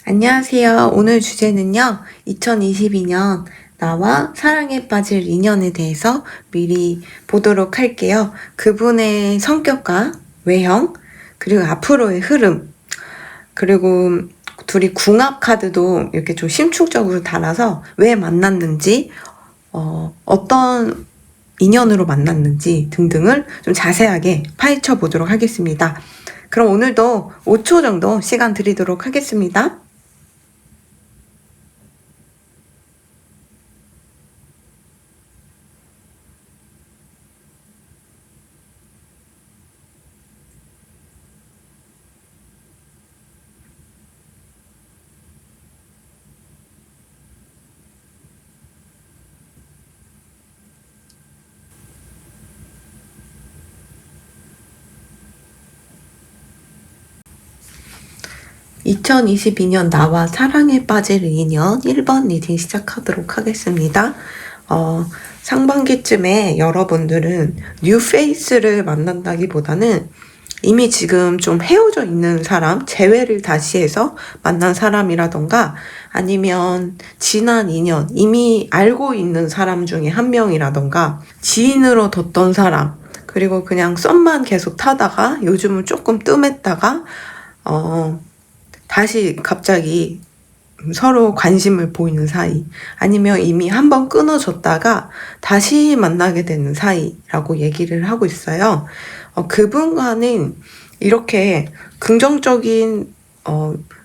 안녕하세요. 오늘 주제는요, 2022년 나와 사랑에 빠질 인연에 대해서 미리 보도록 할게요. 그분의 성격과 외형, 그리고 앞으로의 흐름, 그리고 둘이 궁합 카드도 이렇게 좀 심층적으로 달아서 왜 만났는지, 어떤 인연으로 만났는지 등등을 좀 자세하게 파헤쳐 보도록 하겠습니다. 그럼 오늘도 5초 정도 시간 드리도록 하겠습니다. 2022년 나와 사랑에 빠질 인연 1번 리딩 시작하도록 하겠습니다. 상반기쯤에 여러분들은 뉴 페이스를 만난다기보다는 이미 지금 좀 헤어져 있는 사람, 재회를 다시 해서 만난 사람이라던가 아니면 지난 인연, 이미 알고 있는 사람 중에 한 명이라던가 지인으로 뒀던 사람, 그리고 그냥 썸만 계속 타다가 요즘은 조금 뜸했다가 다시 갑자기 서로 관심을 보이는 사이, 아니면 이미 한번 끊어졌다가 다시 만나게 되는 사이라고 얘기를 하고 있어요. 그분과는 이렇게 긍정적인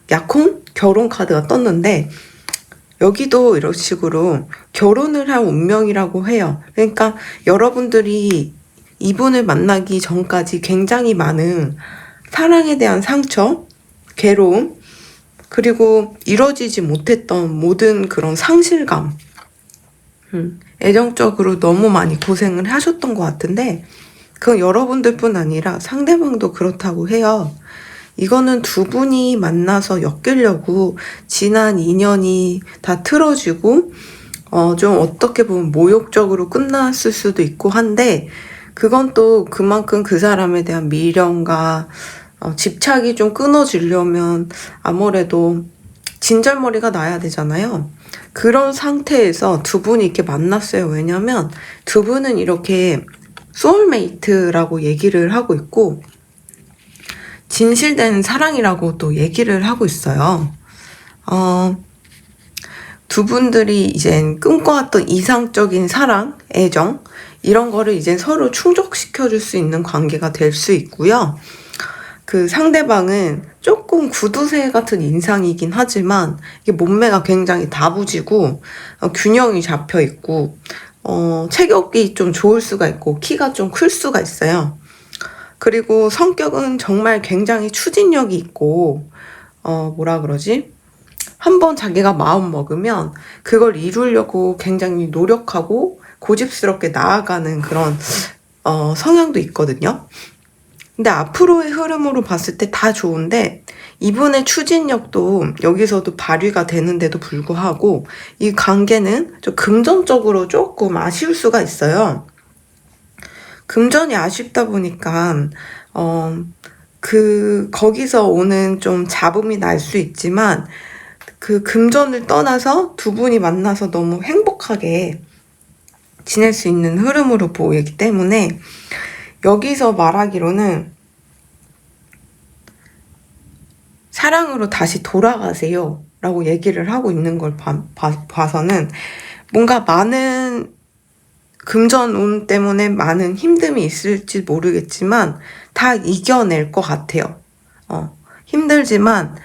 약혼? 결혼 카드가 떴는데, 여기도 이런 식으로 결혼을 할 운명이라고 해요. 그러니까 여러분들이 이분을 만나기 전까지 굉장히 많은 사랑에 대한 상처, 괴로움, 그리고 이뤄지지 못했던 모든 그런 상실감, 애정적으로 너무 많이 고생을 하셨던 것 같은데, 그건 여러분들뿐 아니라 상대방도 그렇다고 해요. 이거는 두 분이 만나서 엮이려고 지난 인연이 다 틀어지고, 좀 어떻게 보면 모욕적으로 끝났을 수도 있고 한데, 그건 또 그만큼 그 사람에 대한 미련과 집착이 좀 끊어지려면 아무래도 진절머리가 나야 되잖아요. 그런 상태에서 두 분이 이렇게 만났어요. 왜냐면 두 분은 이렇게 소울메이트라고 얘기를 하고 있고, 진실된 사랑이라고 또 얘기를 하고 있어요. 두 분들이 이젠 꿈꿔왔던 이상적인 사랑, 애정, 이런 거를 이제 서로 충족시켜줄 수 있는 관계가 될 수 있고요. 그 상대방은 조금 구두쇠 같은 인상이긴 하지만 이게 몸매가 굉장히 다부지고 균형이 잡혀 있고 체격이 좀 좋을 수가 있고 키가 좀 클 수가 있어요. 그리고 성격은 정말 굉장히 추진력이 있고 뭐라 그러지? 한번 자기가 마음 먹으면 그걸 이루려고 굉장히 노력하고 고집스럽게 나아가는 그런 성향도 있거든요. 근데 앞으로의 흐름으로 봤을 때 다 좋은데, 이분의 추진력도 여기서도 발휘가 되는데도 불구하고 이 관계는 좀 금전적으로 조금 아쉬울 수가 있어요. 금전이 아쉽다 보니까 거기서 오는 좀 잡음이 날 수 있지만, 그 금전을 떠나서 두 분이 만나서 너무 행복하게 지낼 수 있는 흐름으로 보이기 때문에, 여기서 말하기로는 사랑으로 다시 돌아가세요 라고 얘기를 하고 있는 걸 봐서는 뭔가 많은 금전운 때문에 많은 힘듦이 있을지 모르겠지만 다 이겨낼 것 같아요. 힘들지만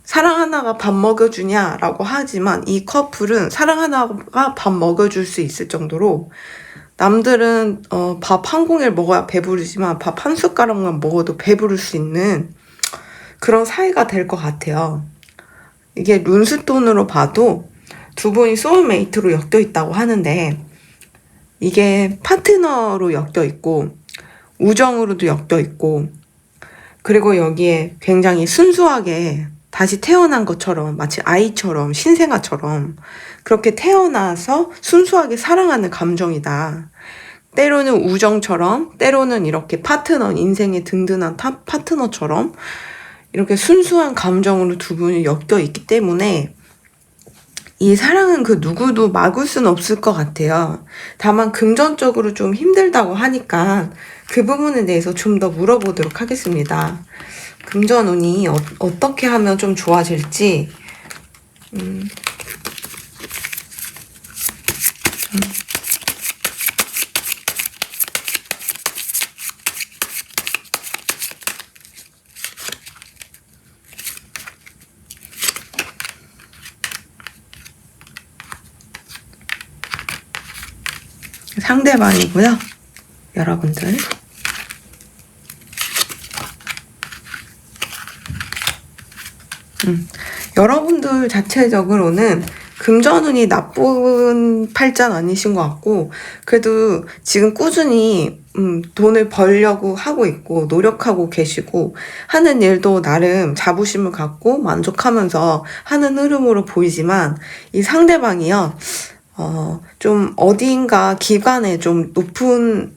사랑 하나가 밥 먹여주냐라고 하지만 이 커플은 사랑 하나가 밥 먹여줄 수 있을 정도로, 남들은 밥 한 공기를 먹어야 배부르지만 밥 한 숟가락만 먹어도 배부를 수 있는 그런 사이가 될 것 같아요. 이게 룬스톤으로 봐도 두 분이 소울메이트로 엮여 있다고 하는데, 이게 파트너로 엮여 있고 우정으로도 엮여 있고, 그리고 여기에 굉장히 순수하게 다시 태어난 것처럼, 마치 아이처럼 신생아처럼 그렇게 태어나서 순수하게 사랑하는 감정이다. 때로는 우정처럼, 때로는 이렇게 파트너, 인생의 든든한 파트너처럼 이렇게 순수한 감정으로 두 분이 엮여 있기 때문에 이 사랑은 그 누구도 막을 수는 없을 것 같아요. 다만 금전적으로 좀 힘들다고 하니까 그 부분에 대해서 좀 더 물어보도록 하겠습니다. 금전운이 어떻게 하면 좀 좋아질지. 상대방이고요. 여러분들. 여러분들 자체적으로는 금전운이 나쁜 팔자는 아니신 것 같고, 그래도 지금 꾸준히 돈을 벌려고 하고 있고 노력하고 계시고 하는 일도 나름 자부심을 갖고 만족하면서 하는 흐름으로 보이지만, 이 상대방이요, 좀 어디인가 기관에 좀 높은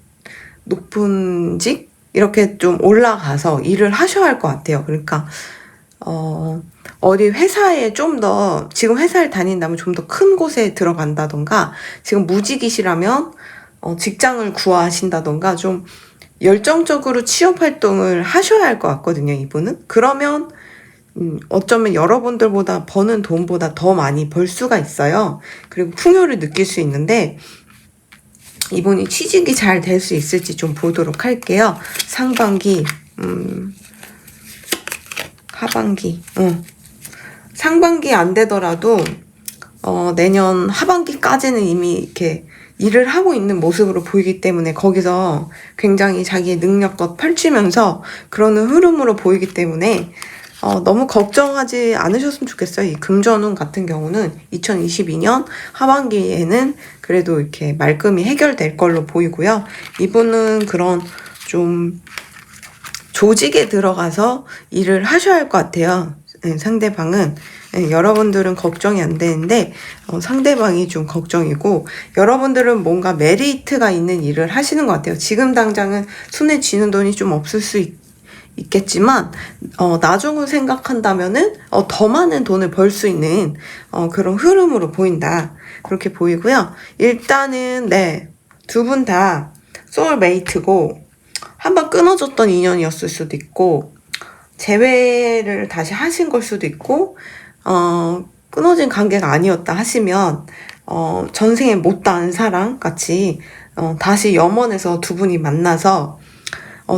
직? 이렇게 좀 올라가서 일을 하셔야 할 것 같아요. 그러니까, 어디 회사에 좀 더, 지금 회사를 다닌다면 좀 더 큰 곳에 들어간다던가, 지금 무직이시라면, 직장을 구하신다던가, 좀 열정적으로 취업 활동을 하셔야 할 것 같거든요, 이분은. 그러면, 어쩌면 여러분들보다 버는 돈보다 더 많이 벌 수가 있어요. 그리고 풍요를 느낄 수 있는데, 이분이 취직이 잘 될 수 있을지 좀 보도록 할게요. 상반기, 하반기, 상반기 안 되더라도, 내년 하반기까지는 이미 이렇게 일을 하고 있는 모습으로 보이기 때문에 거기서 굉장히 자기의 능력껏 펼치면서 그러는 흐름으로 보이기 때문에, 너무 걱정하지 않으셨으면 좋겠어요. 이 금전운 같은 경우는 2022년 하반기에는 그래도 이렇게 말끔히 해결될 걸로 보이고요. 이분은 그런 좀 조직에 들어가서 일을 하셔야 할 것 같아요. 상대방은. 여러분들은 걱정이 안 되는데, 상대방이 좀 걱정이고, 여러분들은 뭔가 메리트가 있는 일을 하시는 것 같아요. 지금 당장은 손에 쥐는 돈이 좀 없을 수 있겠지만, 나중을 생각한다면은, 더 많은 돈을 벌 수 있는, 그런 흐름으로 보인다. 그렇게 보이고요. 일단은, 네, 두 분 다 소울메이트고, 한번 끊어졌던 인연이었을 수도 있고, 재회를 다시 하신 걸 수도 있고, 끊어진 관계가 아니었다 하시면, 전생에 못다한 사랑 같이, 다시 염원해서 두 분이 만나서,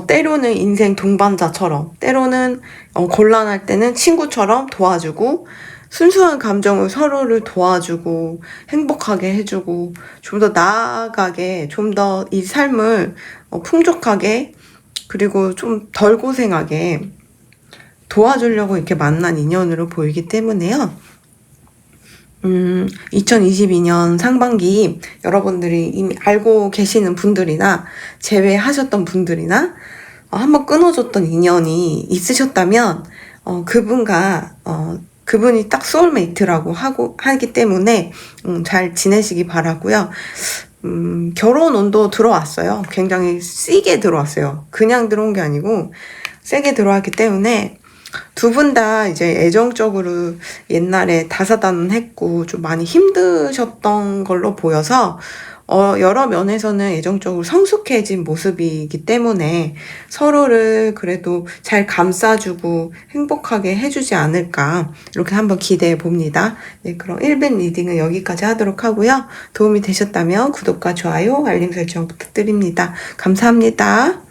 때로는 인생 동반자처럼, 때로는 곤란할 때는 친구처럼 도와주고, 순수한 감정을 서로를 도와주고, 행복하게 해주고, 좀 더 나아가게, 좀 더 이 삶을 풍족하게, 그리고 좀 덜 고생하게 도와주려고 이렇게 만난 인연으로 보이기 때문에요. 2022년 상반기 여러분들이 이미 알고 계시는 분들이나 제외하셨던 분들이나 한번 끊어졌던 인연이 있으셨다면 그분과 그분이 딱 소울메이트라고 하기 때문에 잘 지내시기 바라고요. 결혼운도 들어왔어요. 굉장히 세게 들어왔어요. 그냥 들어온 게 아니고 세게 들어왔기 때문에 두 분 다 이제 애정적으로 옛날에 다사다난했고 좀 많이 힘드셨던 걸로 보여서 여러 면에서는 애정적으로 성숙해진 모습이기 때문에 서로를 그래도 잘 감싸주고 행복하게 해주지 않을까 이렇게 한번 기대해 봅니다. 네, 그럼 1번 리딩은 여기까지 하도록 하고요. 도움이 되셨다면 구독과 좋아요, 알림 설정 부탁드립니다. 감사합니다.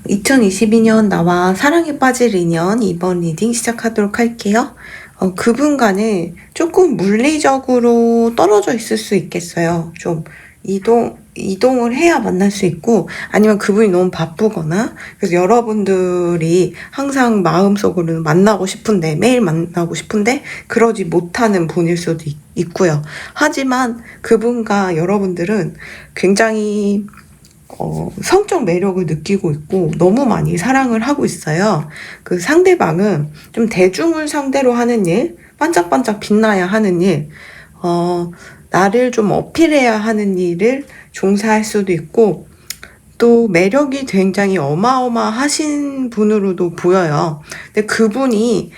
2022년 나와 사랑에 빠질 인연 2번 리딩 시작하도록 할게요. 그분과는 조금 물리적으로 떨어져 있을 수 있겠어요. 좀 이동을 해야 만날 수 있고, 아니면 그분이 너무 바쁘거나, 그래서 여러분들이 항상 마음속으로는 만나고 싶은데, 매일 만나고 싶은데, 그러지 못하는 분일 수도 있고요. 하지만 그분과 여러분들은 굉장히 성적 매력을 느끼고 있고 너무 많이 사랑을 하고 있어요. 그 상대방은 좀 대중을 상대로 하는 일, 반짝반짝 빛나야 하는 일, 나를 좀 어필해야 하는 일을 종사할 수도 있고, 또 매력이 굉장히 어마어마하신 분으로도 보여요. 근데 그분이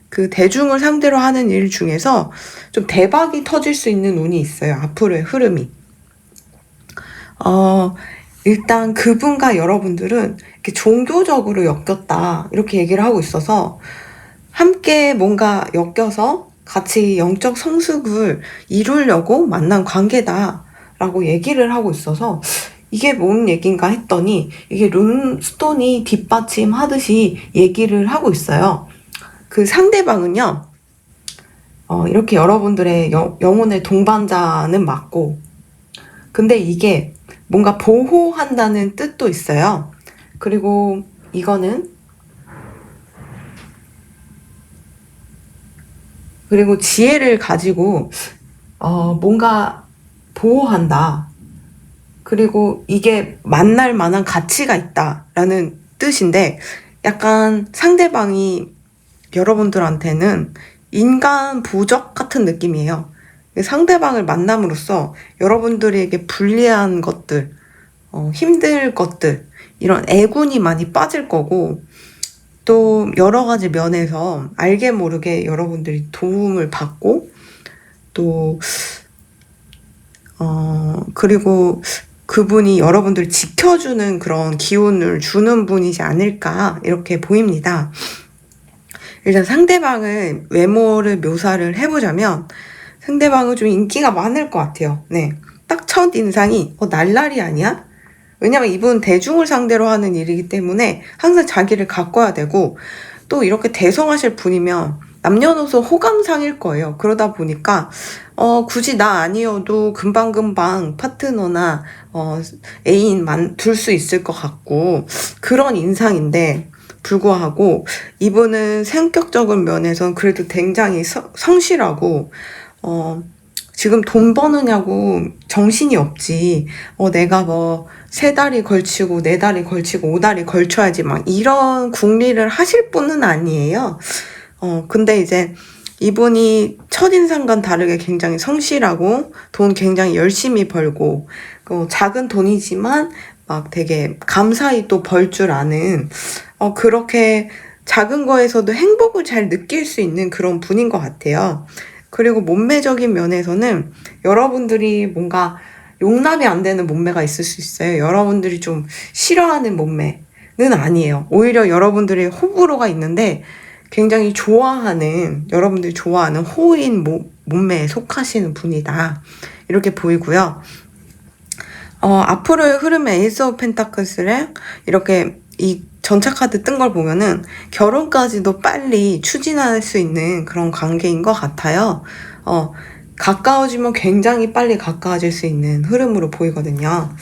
그 대중을 상대로 하는 일 중에서 좀 대박이 터질 수 있는 운이 있어요. 앞으로의 흐름이. 일단 그분과 여러분들은 이렇게 종교적으로 엮였다, 이렇게 얘기를 하고 있어서 함께 뭔가 엮여서 같이 영적 성숙을 이루려고 만난 관계다라고 얘기를 하고 있어서 이게 뭔 얘기인가 했더니 이게 룬스톤이 뒷받침하듯이 얘기를 하고 있어요. 그 상대방은요, 이렇게 여러분들의 영혼의 동반자는 맞고, 근데 이게 뭔가 보호한다는 뜻도 있어요. 그리고 이거는 그리고 지혜를 가지고 뭔가 보호한다. 그리고 이게 만날 만한 가치가 있다라는 뜻인데, 약간 상대방이 여러분들한테는 인간 부적 같은 느낌이에요. 상대방을 만남으로써 여러분들에게 불리한 것들, 힘들 것들, 이런 애군이 많이 빠질 거고, 또 여러 가지 면에서 알게 모르게 여러분들이 도움을 받고, 또 그리고 그분이 여러분들을 지켜주는 그런 기운을 주는 분이지 않을까, 이렇게 보입니다. 일단 상대방의 외모를 묘사를 해보자면 상대방은 좀 인기가 많을 것 같아요. 네, 딱 첫 인상이 날라리 아니야? 왜냐면 이분 대중을 상대로 하는 일이기 때문에 항상 자기를 가꿔야 되고, 또 이렇게 대성하실 분이면 남녀노소 호감상일 거예요. 그러다 보니까 굳이 나 아니어도 금방금방 파트너나 애인 둘 수 있을 것 같고, 그런 인상인데 불구하고 이분은 성격적인 면에선 그래도 굉장히 성실하고, 지금 돈 버느냐고 정신이 없지, 내가 뭐 3달이 걸치고 4달이 걸치고 5달이 걸쳐야지 막 이런 궁리를 하실 분은 아니에요. 근데 이제 이분이 첫인상과는 다르게 굉장히 성실하고 돈 굉장히 열심히 벌고, 작은 돈이지만 막 되게 감사히 또 벌 줄 아는, 그렇게 작은 거에서도 행복을 잘 느낄 수 있는 그런 분인 것 같아요. 그리고 몸매적인 면에서는 여러분들이 뭔가 용납이 안 되는 몸매가 있을 수 있어요. 여러분들이 좀 싫어하는 몸매는 아니에요. 오히려 여러분들의 호불호가 있는데 굉장히 여러분들이 좋아하는 호인 몸매에 속하시는 분이다, 이렇게 보이고요. 앞으로의 흐름의 에이스 오브 펜타클스를 이렇게 이 전차 카드 뜬 걸 보면은 결혼까지도 빨리 추진할 수 있는 그런 관계인 것 같아요. 가까워지면 굉장히 빨리 가까워질 수 있는 흐름으로 보이거든요.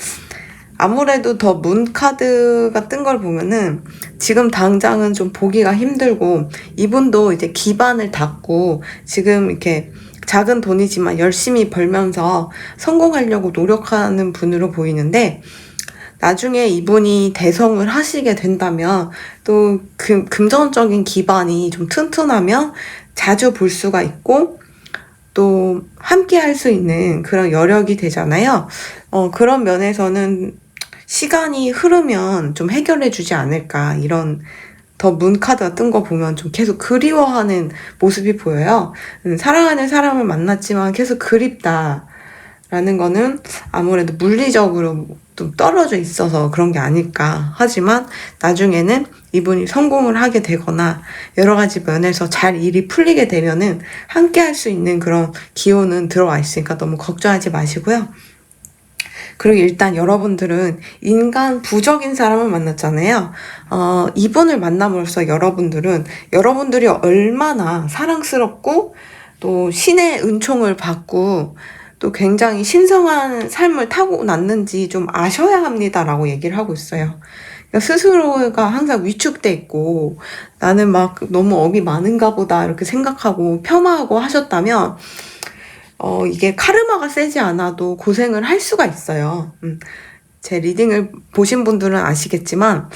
아무래도 더 문 카드가 뜬 걸 보면은 지금 당장은 좀 보기가 힘들고, 이분도 이제 기반을 닦고 지금 이렇게 작은 돈이지만 열심히 벌면서 성공하려고 노력하는 분으로 보이는데, 나중에 이분이 대성을 하시게 된다면 또 금전적인 기반이 좀 튼튼하면 자주 볼 수가 있고, 또 함께 할 수 있는 그런 여력이 되잖아요. 그런 면에서는 시간이 흐르면 좀 해결해 주지 않을까, 이런 더 문카드가 뜬 거 보면 좀 계속 그리워하는 모습이 보여요. 사랑하는 사람을 만났지만 계속 그립다라는 거는 아무래도 물리적으로 좀 떨어져 있어서 그런 게 아닐까. 하지만 나중에는 이분이 성공을 하게 되거나 여러 가지 면에서 잘 일이 풀리게 되면은 함께 할 수 있는 그런 기운은 들어와 있으니까 너무 걱정하지 마시고요. 그리고 일단 여러분들은 인간 부적인 사람을 만났잖아요. 이분을 만남으로써 여러분들이 얼마나 사랑스럽고 또 신의 은총을 받고 또 굉장히 신성한 삶을 타고났는지 좀 아셔야 합니다라고 얘기를 하고 있어요. 그러니까 스스로가 항상 위축돼 있고 나는 막 너무 업이 많은가 보다 이렇게 생각하고 폄하하고 하셨다면 이게 카르마가 세지 않아도 고생을 할 수가 있어요. 제 리딩을 보신 분들은 아시겠지만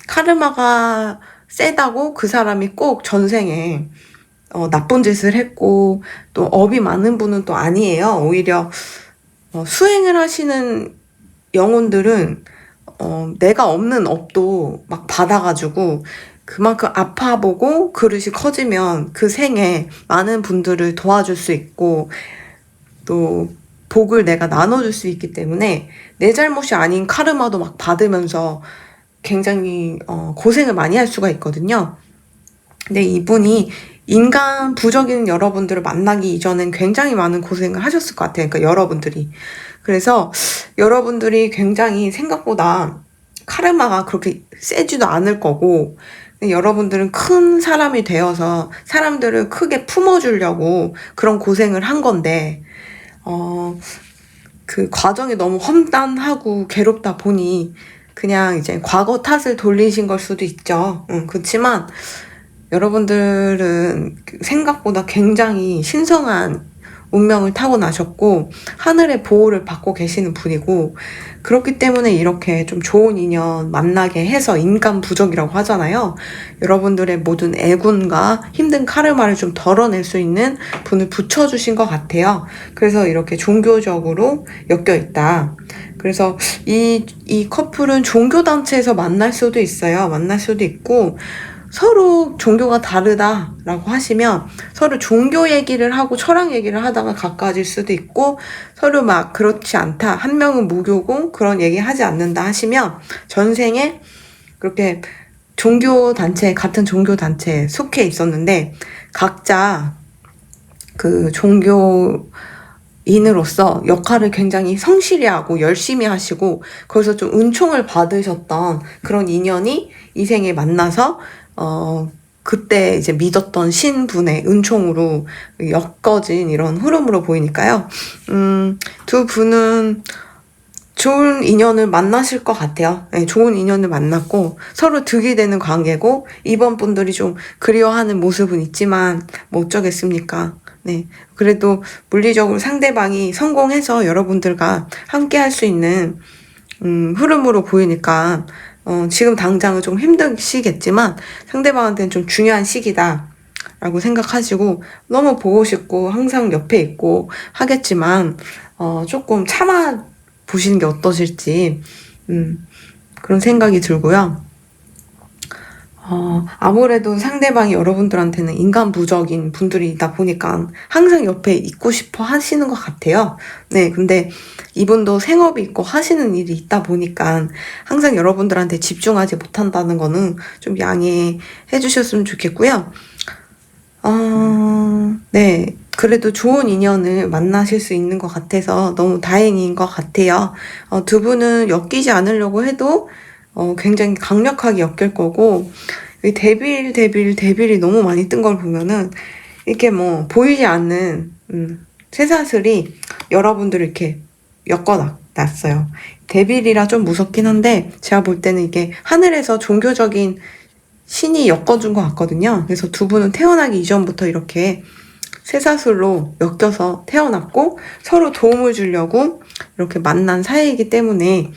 카르마가 세다고 그 사람이 꼭 전생에 나쁜 짓을 했고 또 업이 많은 분은 또 아니에요. 오히려 수행을 하시는 영혼들은 내가 없는 업도 막 받아가지고 그만큼 아파보고 그릇이 커지면 그 생에 많은 분들을 도와줄 수 있고 또 복을 내가 나눠줄 수 있기 때문에 내 잘못이 아닌 카르마도 막 받으면서 굉장히 고생을 많이 할 수가 있거든요. 근데 이분이 인간 부적인 여러분들을 만나기 이전엔 굉장히 많은 고생을 하셨을 것 같아요. 그러니까 여러분들이. 그래서 여러분들이 굉장히 생각보다 카르마가 그렇게 세지도 않을 거고 여러분들은 큰 사람이 되어서 사람들을 크게 품어주려고 그런 고생을 한 건데 그 과정이 너무 험난하고 괴롭다 보니 그냥 이제 과거 탓을 돌리신 걸 수도 있죠. 그렇지만 여러분들은 생각보다 굉장히 신성한 운명을 타고나셨고 하늘의 보호를 받고 계시는 분이고 그렇기 때문에 이렇게 좀 좋은 인연 만나게 해서 인간 부적이라고 하잖아요. 여러분들의 모든 애군과 힘든 카르마를 좀 덜어낼 수 있는 분을 붙여주신 것 같아요. 그래서 이렇게 종교적으로 엮여 있다. 그래서 이 커플은 종교단체에서 만날 수도 있어요. 만날 수도 있고 서로 종교가 다르다라고 하시면 서로 종교 얘기를 하고 철학 얘기를 하다가 가까워질 수도 있고 서로 막 그렇지 않다. 한 명은 무교고 그런 얘기 하지 않는다 하시면 전생에 그렇게 같은 종교 단체에 속해 있었는데 각자 그 종교인으로서 역할을 굉장히 성실히 하고 열심히 하시고 거기서 좀 은총을 받으셨던 그런 인연이 이 생에 만나서 그때 이제 믿었던 신분의 은총으로 엮어진 이런 흐름으로 보이니까요. 두 분은 좋은 인연을 만나실 것 같아요. 네, 좋은 인연을 만났고 서로 득이 되는 관계고 이번 분들이 좀 그리워하는 모습은 있지만 뭐 어쩌겠습니까. 네, 그래도 물리적으로 상대방이 성공해서 여러분들과 함께 할 수 있는 흐름으로 보이니까 지금 당장은 좀 힘드시겠지만 상대방한테는 좀 중요한 시기다 라고 생각하시고 너무 보고 싶고 항상 옆에 있고 하겠지만 조금 참아 보시는 게 어떠실지 그런 생각이 들고요. 아무래도 상대방이 여러분들한테는 인간 부적인 분들이다 보니까 항상 옆에 있고 싶어 하시는 것 같아요. 네, 근데 이분도 생업이 있고 하시는 일이 있다 보니까 항상 여러분들한테 집중하지 못한다는 거는 좀 양해해 주셨으면 좋겠고요. 네, 그래도 좋은 인연을 만나실 수 있는 것 같아서 너무 다행인 것 같아요. 두 분은 엮이지 않으려고 해도 굉장히 강력하게 엮일 거고 데빌이 너무 많이 뜬 걸 보면은 이렇게 뭐 보이지 않는 쇠사슬이 여러분들을 이렇게 엮어놨어요. 데빌이라 좀 무섭긴 한데 제가 볼 때는 이게 하늘에서 종교적인 신이 엮어준 것 같거든요. 그래서 두 분은 태어나기 이전부터 이렇게 쇠사슬로 엮여서 태어났고 서로 도움을 주려고 이렇게 만난 사이이기 때문에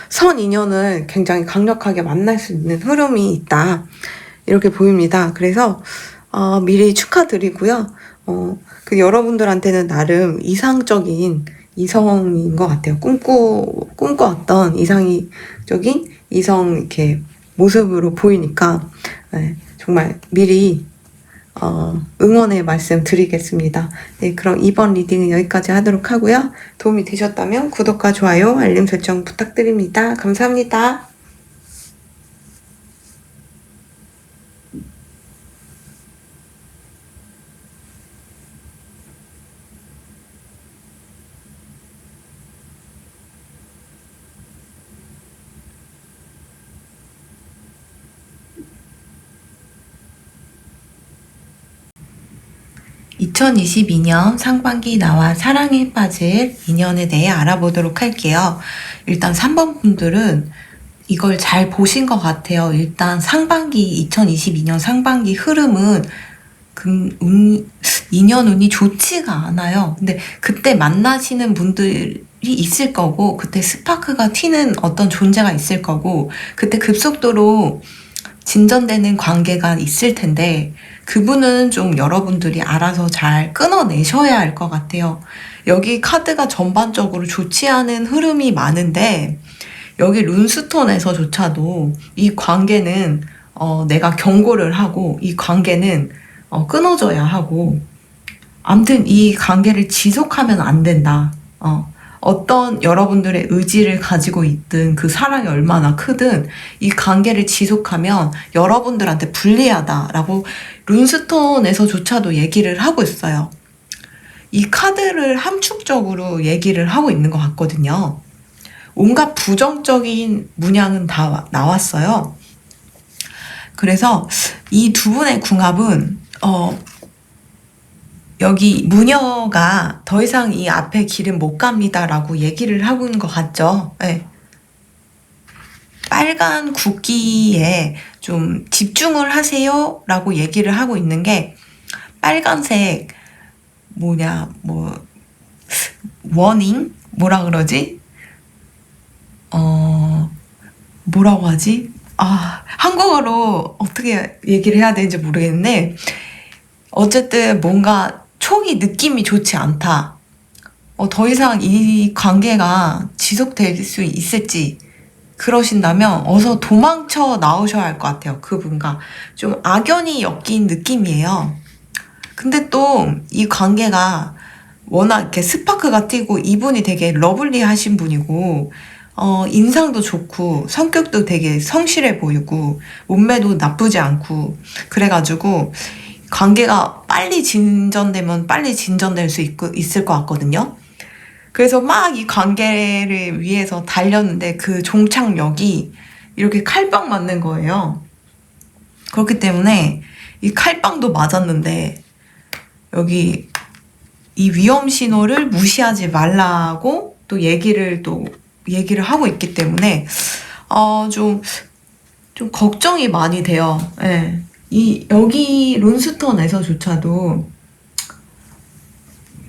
선 인연을 굉장히 강력하게 만날 수 있는 흐름이 있다. 이렇게 보입니다. 그래서 미리 축하드리고요. 그 여러분들한테는 나름 이상적인 이성인 것 같아요. 꿈꿔왔던 이상적인 이성 이렇게 모습으로 보이니까 네, 정말 미리 응원의 말씀 드리겠습니다. 네, 그럼 이번 리딩은 여기까지 하도록 하고요. 도움이 되셨다면 구독과 좋아요, 알림 설정 부탁드립니다. 감사합니다. 2022년 상반기 나와 사랑에 빠질 인연에 대해 알아보도록 할게요. 일단 3번 분들은 이걸 잘 보신 것 같아요. 일단 2022년 상반기 흐름은 인연 운이 좋지가 않아요. 근데 그때 만나시는 분들 있을 거고, 그때 스파크가 튀는 어떤 존재가 있을 거고, 그때 급속도로 진전되는 관계가 있을 텐데, 그분은 좀 여러분들이 알아서 잘 끊어내셔야 할 것 같아요. 여기 카드가 전반적으로 좋지 않은 흐름이 많은데, 여기 룬스톤에서조차도 이 관계는 내가 경고를 하고, 이 관계는 끊어져야 하고, 아무튼 이 관계를 지속하면 안 된다. 어떤 여러분들의 의지를 가지고 있든 그 사랑이 얼마나 크든 이 관계를 지속하면 여러분들한테 불리하다라고 룬스톤에서조차도 얘기를 하고 있어요. 이 카드를 함축적으로 얘기를 하고 있는 것 같거든요. 온갖 부정적인 문양은 다 나왔어요. 그래서 이 두 분의 궁합은 여기 무녀가 더 이상 이 앞에 길은 못 갑니다라고 얘기를 하고 있는 것 같죠. 네. 빨간 국기에 좀 집중을 하세요 라고 얘기를 하고 있는 게, 빨간색 워닝? 뭐라 그러지? 뭐라고 하지? 한국어로 어떻게 얘기를 해야 되는지 모르겠는데, 어쨌든 뭔가 촉이 느낌이 좋지 않다. 더 이상 이 관계가 지속될 수 있을지 그러신다면 어서 도망쳐 나오셔야 할 것 같아요. 그분과 좀 악연이 엮인 느낌이에요. 근데 또 이 관계가 워낙 이렇게 스파크가 튀고, 이분이 되게 러블리하신 분이고, 인상도 좋고 성격도 되게 성실해 보이고 몸매도 나쁘지 않고, 그래가지고 관계가 빨리 진전되면 빨리 진전될 수 있을 것 같거든요. 그래서 막 이 관계를 위해서 달렸는데 그 종착역이 이렇게 칼빵 맞는 거예요. 그렇기 때문에 이 칼빵도 맞았는데 여기 이 위험 신호를 무시하지 말라고 또 얘기를 하고 있기 때문에 좀 걱정이 많이 돼요. 예. 여기 론스톤에서조차도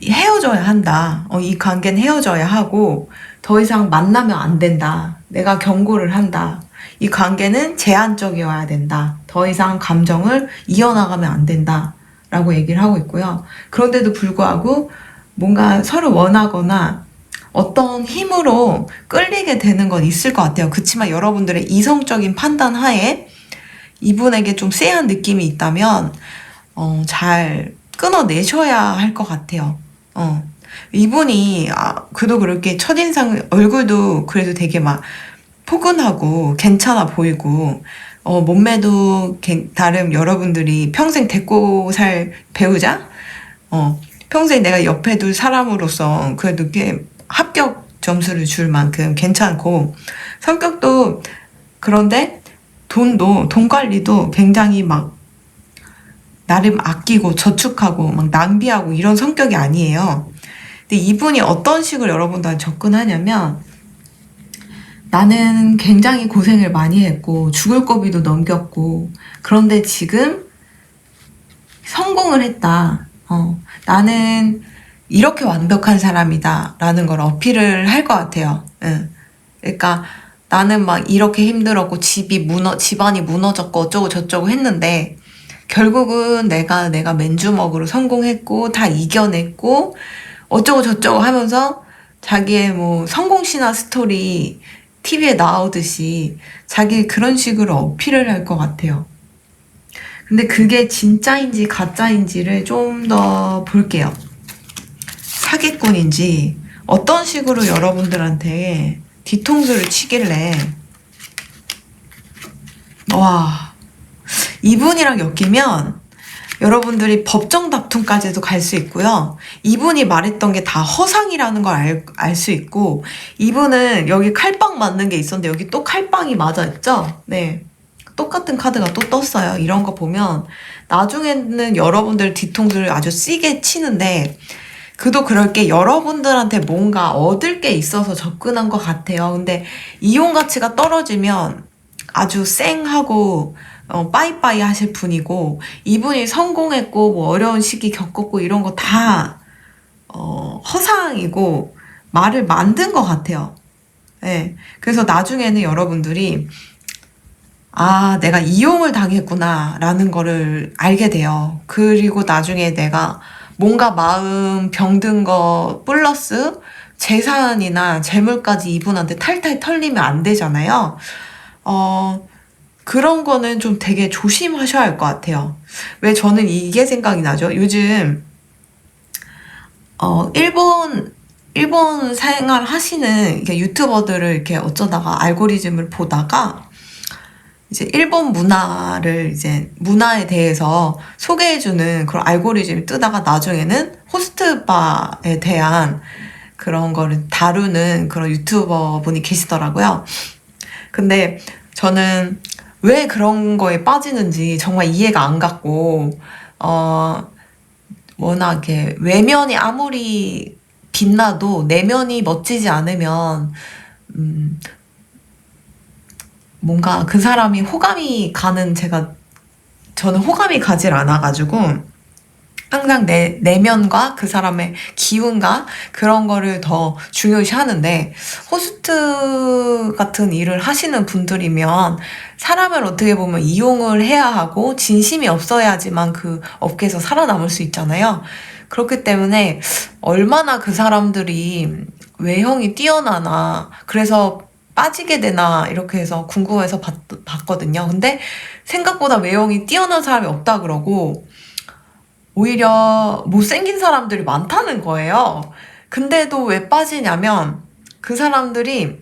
헤어져야 한다. 이 관계는 헤어져야 하고 더 이상 만나면 안 된다. 내가 경고를 한다. 이 관계는 제한적이어야 된다. 더 이상 감정을 이어나가면 안 된다. 라고 얘기를 하고 있고요. 그런데도 불구하고 뭔가 서로 원하거나 어떤 힘으로 끌리게 되는 건 있을 것 같아요. 그렇지만 여러분들의 이성적인 판단 하에 이분에게 좀 쎄한 느낌이 있다면 잘 끊어내셔야 할 것 같아요. 이분이 그래도 그렇게 첫인상 얼굴도 그래도 되게 막 포근하고 괜찮아 보이고 몸매도 나름 여러분들이 평생 데리고 살 배우자? 평생 내가 옆에 둘 사람으로서 그래도 꽤 합격 점수를 줄 만큼 괜찮고, 성격도 그런데 돈 관리도 굉장히 막 나름 아끼고 저축하고 막 낭비하고 이런 성격이 아니에요. 근데 이분이 어떤 식으로 여러분들한테 접근하냐면, 나는 굉장히 고생을 많이 했고 죽을 고비도 넘겼고 그런데 지금 성공을 했다. 나는 이렇게 완벽한 사람이다 라는 걸 어필을 할 것 같아요. 그러니까 나는 막 이렇게 힘들었고 집안이 무너졌고 어쩌고 저쩌고 했는데 결국은 내가 맨주먹으로 성공했고 다 이겨냈고 어쩌고 저쩌고 하면서 자기의 성공 신화 스토리 TV에 나오듯이 자기 그런 식으로 어필을 할 것 같아요. 근데 그게 진짜인지 가짜인지를 좀 더 볼게요. 사기꾼인지 어떤 식으로 여러분들한테 뒤통수를 치길래 이분이랑 엮이면 여러분들이 법정 다툼까지도 갈 수 있고요. 이분이 말했던 게 다 허상이라는 걸 알 수 있고, 이분은 여기 칼빵 맞는 게 있었는데 여기 또 칼빵이 맞아 있죠? 네. 똑같은 카드가 또 떴어요. 이런 거 보면 나중에는 여러분들 뒤통수를 아주 세게 치는데, 그도 그럴 게 여러분들한테 뭔가 얻을 게 있어서 접근한 것 같아요. 근데 이용 가치가 떨어지면 아주 쌩하고 빠이빠이 하실 분이고, 이분이 성공했고 어려운 시기 겪었고 이런 거 다 허상이고 말을 만든 것 같아요. 네. 그래서 나중에는 여러분들이 아, 내가 이용을 당했구나 라는 거를 알게 돼요. 그리고 나중에 내가 뭔가 마음 병든 거 플러스 재산이나 재물까지 이분한테 탈탈 털리면 안 되잖아요. 그런 거는 좀 되게 조심하셔야 할 것 같아요. 왜 저는 이게 생각이 나죠? 요즘 일본 생활 하시는 이렇게 유튜버들을 이렇게 어쩌다가 알고리즘을 보다가 이제 일본 문화에 대해서 소개해주는 그런 알고리즘을 뜨다가 나중에는 호스트바에 대한 그런 거를 다루는 그런 유튜버 분이 계시더라고요. 근데 저는 왜 그런 거에 빠지는지 정말 이해가 안 갔고, 워낙에 외면이 아무리 빛나도 내면이 멋지지 않으면, 뭔가 그 사람이 호감이 가는 저는 호감이 가질 않아가지고, 항상 내면과 그 사람의 기운과 그런 거를 더 중요시 하는데, 호스트 같은 일을 하시는 분들이면 사람을 어떻게 보면 이용을 해야 하고 진심이 없어야지만 그 업계에서 살아남을 수 있잖아요. 그렇기 때문에 얼마나 그 사람들이 외형이 뛰어나나, 그래서 빠지게 되나 이렇게 해서 궁금해서 봤거든요. 근데 생각보다 외형이 뛰어난 사람이 없다 그러고 오히려 못생긴 사람들이 많다는 거예요. 근데도 왜 빠지냐면 그 사람들이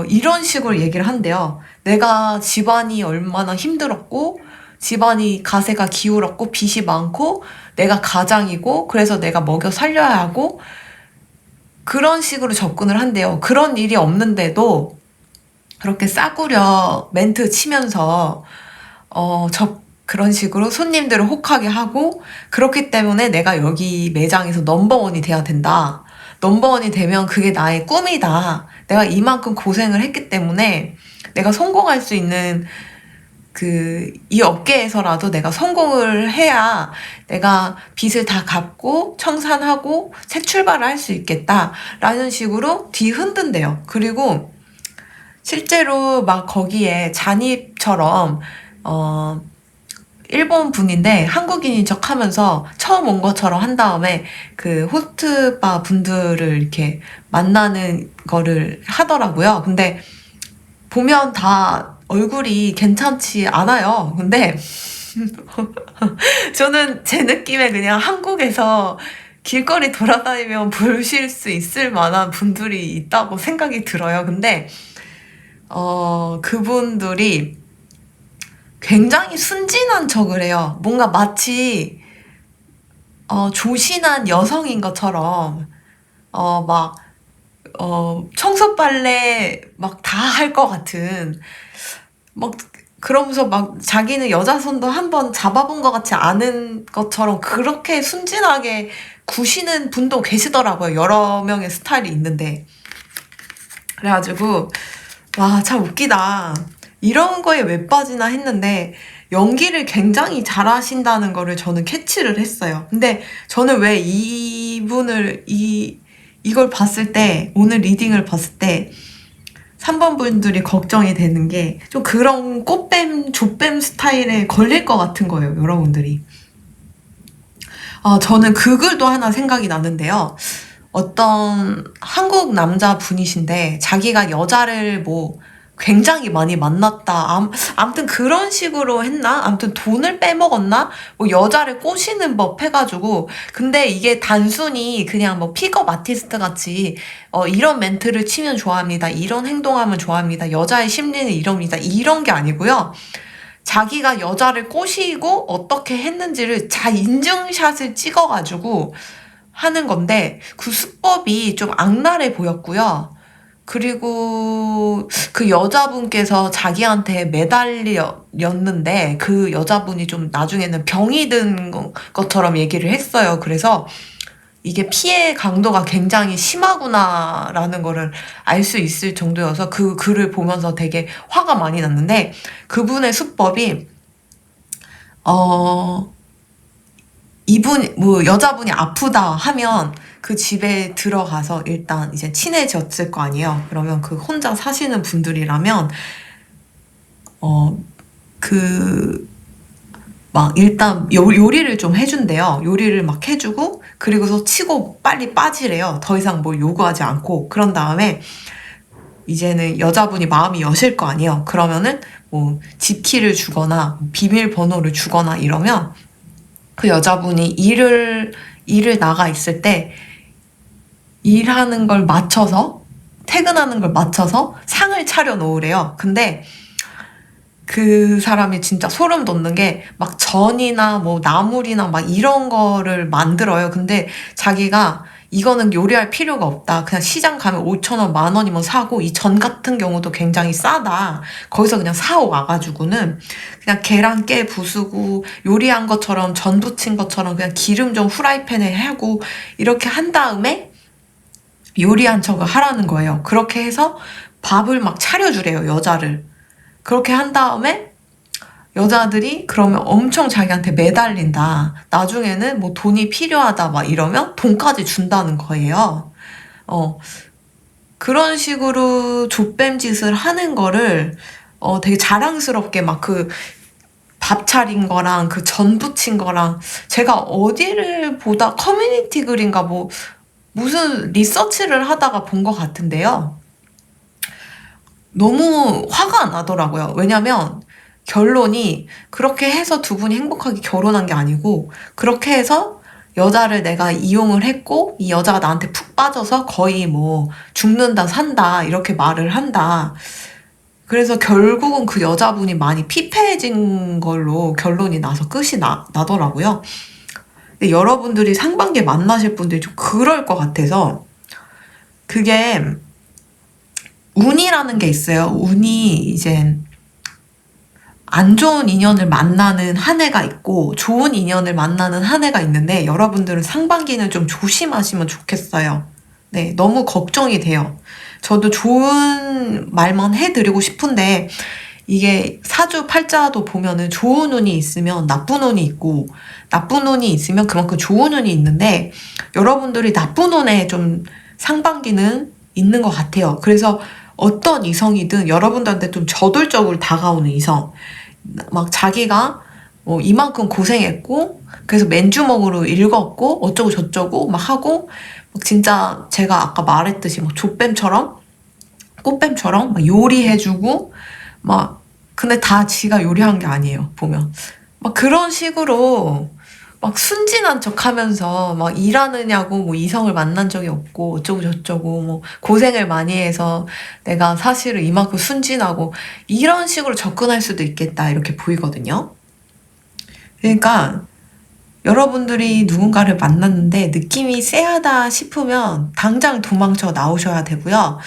이런 식으로 얘기를 한대요. 내가 집안이 얼마나 힘들었고 집안이 가세가 기울었고 빚이 많고 내가 가장이고 그래서 내가 먹여 살려야 하고 그런 식으로 접근을 한대요. 그런 일이 없는데도 그렇게 싸구려 멘트 치면서 그런 식으로 손님들을 혹하게 하고, 그렇기 때문에 내가 여기 매장에서 넘버원이 돼야 된다. 넘버원이 되면 그게 나의 꿈이다. 내가 이만큼 고생을 했기 때문에 내가 성공할 수 있는 이 업계에서라도 내가 성공을 해야 내가 빚을 다 갚고 청산하고 새 출발을 할 수 있겠다. 라는 식으로 뒤흔든대요. 그리고 실제로 막 거기에 잔입처럼, 일본 분인데 한국인인 척 하면서 처음 온 것처럼 한 다음에 그 호스트바 분들을 이렇게 만나는 거를 하더라고요. 근데 보면 다 얼굴이 괜찮지 않아요. 근데 저는 제 느낌에 그냥 한국에서 길거리 돌아다니면 보실 수 있을 만한 분들이 있다고 생각이 들어요. 근데 그분들이 굉장히 순진한 척을 해요. 뭔가 마치 조신한 여성인 것처럼 막 청소 빨래 막 다 할 것 같은, 막 그러면서 막 자기는 여자 손도 한번 잡아본 것 같지 않은 것처럼 그렇게 순진하게 구시는 분도 계시더라고요. 여러 명의 스타일이 있는데. 그래가지고 와, 참 웃기다. 이런 거에 왜 빠지나 했는데 연기를 굉장히 잘하신다는 거를 저는 캐치를 했어요. 근데 저는 왜 이걸 봤을 때, 오늘 리딩을 봤을 때 3번 분들이 걱정이 되는 게 좀 그런 꽃뱀, 족뱀 스타일에 걸릴 것 같은 거예요, 여러분들이. 저는 그 글도 하나 생각이 나는데요. 어떤 한국 남자 분이신데 자기가 여자를 뭐 굉장히 많이 만났다. 아무튼 그런 식으로 했나? 아무튼 돈을 빼먹었나? 뭐 여자를 꼬시는 법 해가지고. 근데 이게 단순히 그냥 뭐 픽업 아티스트 같이 이런 멘트를 치면 좋아합니다. 이런 행동하면 좋아합니다. 여자의 심리는 이럽니다. 이런 게 아니고요. 자기가 여자를 꼬시고 어떻게 했는지를 인증샷을 찍어가지고 하는 건데 그 수법이 좀 악랄해 보였고요. 그리고 그 여자분께서 자기한테 매달렸는데 그 여자분이 좀 나중에는 병이 든 것처럼 얘기를 했어요. 그래서 이게 피해 강도가 굉장히 심하구나라는 거를 알 수 있을 정도여서 그 글을 보면서 되게 화가 많이 났는데, 그분의 수법이 여자분이 아프다 하면 그 집에 들어가서 일단 이제 친해졌을 거 아니에요. 그러면 그 혼자 사시는 분들이라면 막 일단 요리를 좀 해준대요. 요리를 막 해주고 그리고서 치고 빨리 빠지래요. 더 이상 뭘 요구하지 않고. 그런 다음에 이제는 여자분이 마음이 여실 거 아니에요. 그러면은 뭐 집키를 주거나 비밀번호를 주거나 이러면 그 여자분이 일을 나가 있을 때 일하는 걸 맞춰서 퇴근하는 걸 맞춰서 상을 차려 놓으래요. 근데 그 사람이 진짜 소름 돋는 게 막 전이나 뭐 나물이나 막 이런 거를 만들어요. 근데 자기가 이거는 요리할 필요가 없다. 그냥 시장 가면 5,000원, 10,000원이면 사고 이 전 같은 경우도 굉장히 싸다. 거기서 그냥 사와가지고는 그냥 계란 깨 부수고 요리한 것처럼 전 부친 것처럼 그냥 기름 좀 후라이팬에 하고 이렇게 한 다음에 요리한 척을 하라는 거예요. 그렇게 해서 밥을 막 차려주래요, 여자를. 그렇게 한 다음에 여자들이 그러면 엄청 자기한테 매달린다. 나중에는 뭐 돈이 필요하다 막 이러면 돈까지 준다는 거예요. 그런 식으로 좆뱀 짓을 하는 거를 되게 자랑스럽게 막 그 밥 차린 거랑 그 전 부친 거랑 제가 어디를 보다 커뮤니티 글인가 뭐 무슨 리서치를 하다가 본 것 같은데요. 너무 화가 나더라고요. 왜냐면 결론이 그렇게 해서 두 분이 행복하게 결혼한 게 아니고 그렇게 해서 여자를 내가 이용을 했고 이 여자가 나한테 푹 빠져서 거의 뭐 죽는다 산다 이렇게 말을 한다. 그래서 결국은 그 여자분이 많이 피폐해진 걸로 결론이 나서 끝이 나더라고요. 근데 여러분들이 상반기에 만나실 분들이 좀 그럴 것 같아서 그게 운이라는 게 있어요. 운이 이제 안 좋은 인연을 만나는 한 해가 있고 좋은 인연을 만나는 한 해가 있는데 여러분들은 상반기는 좀 조심하시면 좋겠어요. 네, 너무 걱정이 돼요. 저도 좋은 말만 해드리고 싶은데 이게 사주 팔자도 보면은 좋은 운이 있으면 나쁜 운이 있고 나쁜 운이 있으면 그만큼 좋은 운이 있는데 여러분들이 나쁜 운에 좀 상반기는 있는 것 같아요. 그래서 어떤 이성이든 여러분들한테 좀 저돌적으로 다가오는 이성 막 자기가 뭐 이만큼 고생했고 그래서 맨주먹으로 읽었고 어쩌고 저쩌고 막 하고 막 진짜 제가 아까 말했듯이 막 족뱀처럼 꽃뱀처럼 막 요리해주고 막 근데 다 지가 요리한 게 아니에요. 보면 막 그런 식으로 막 순진한 척 하면서 막 일하느냐고 뭐 이성을 만난 적이 없고 어쩌고 저쩌고 뭐 고생을 많이 해서 내가 사실은 이만큼 순진하고 이런 식으로 접근할 수도 있겠다 이렇게 보이거든요. 그러니까 여러분들이 누군가를 만났는데 느낌이 쎄하다 싶으면 당장 도망쳐 나오셔야 되고요.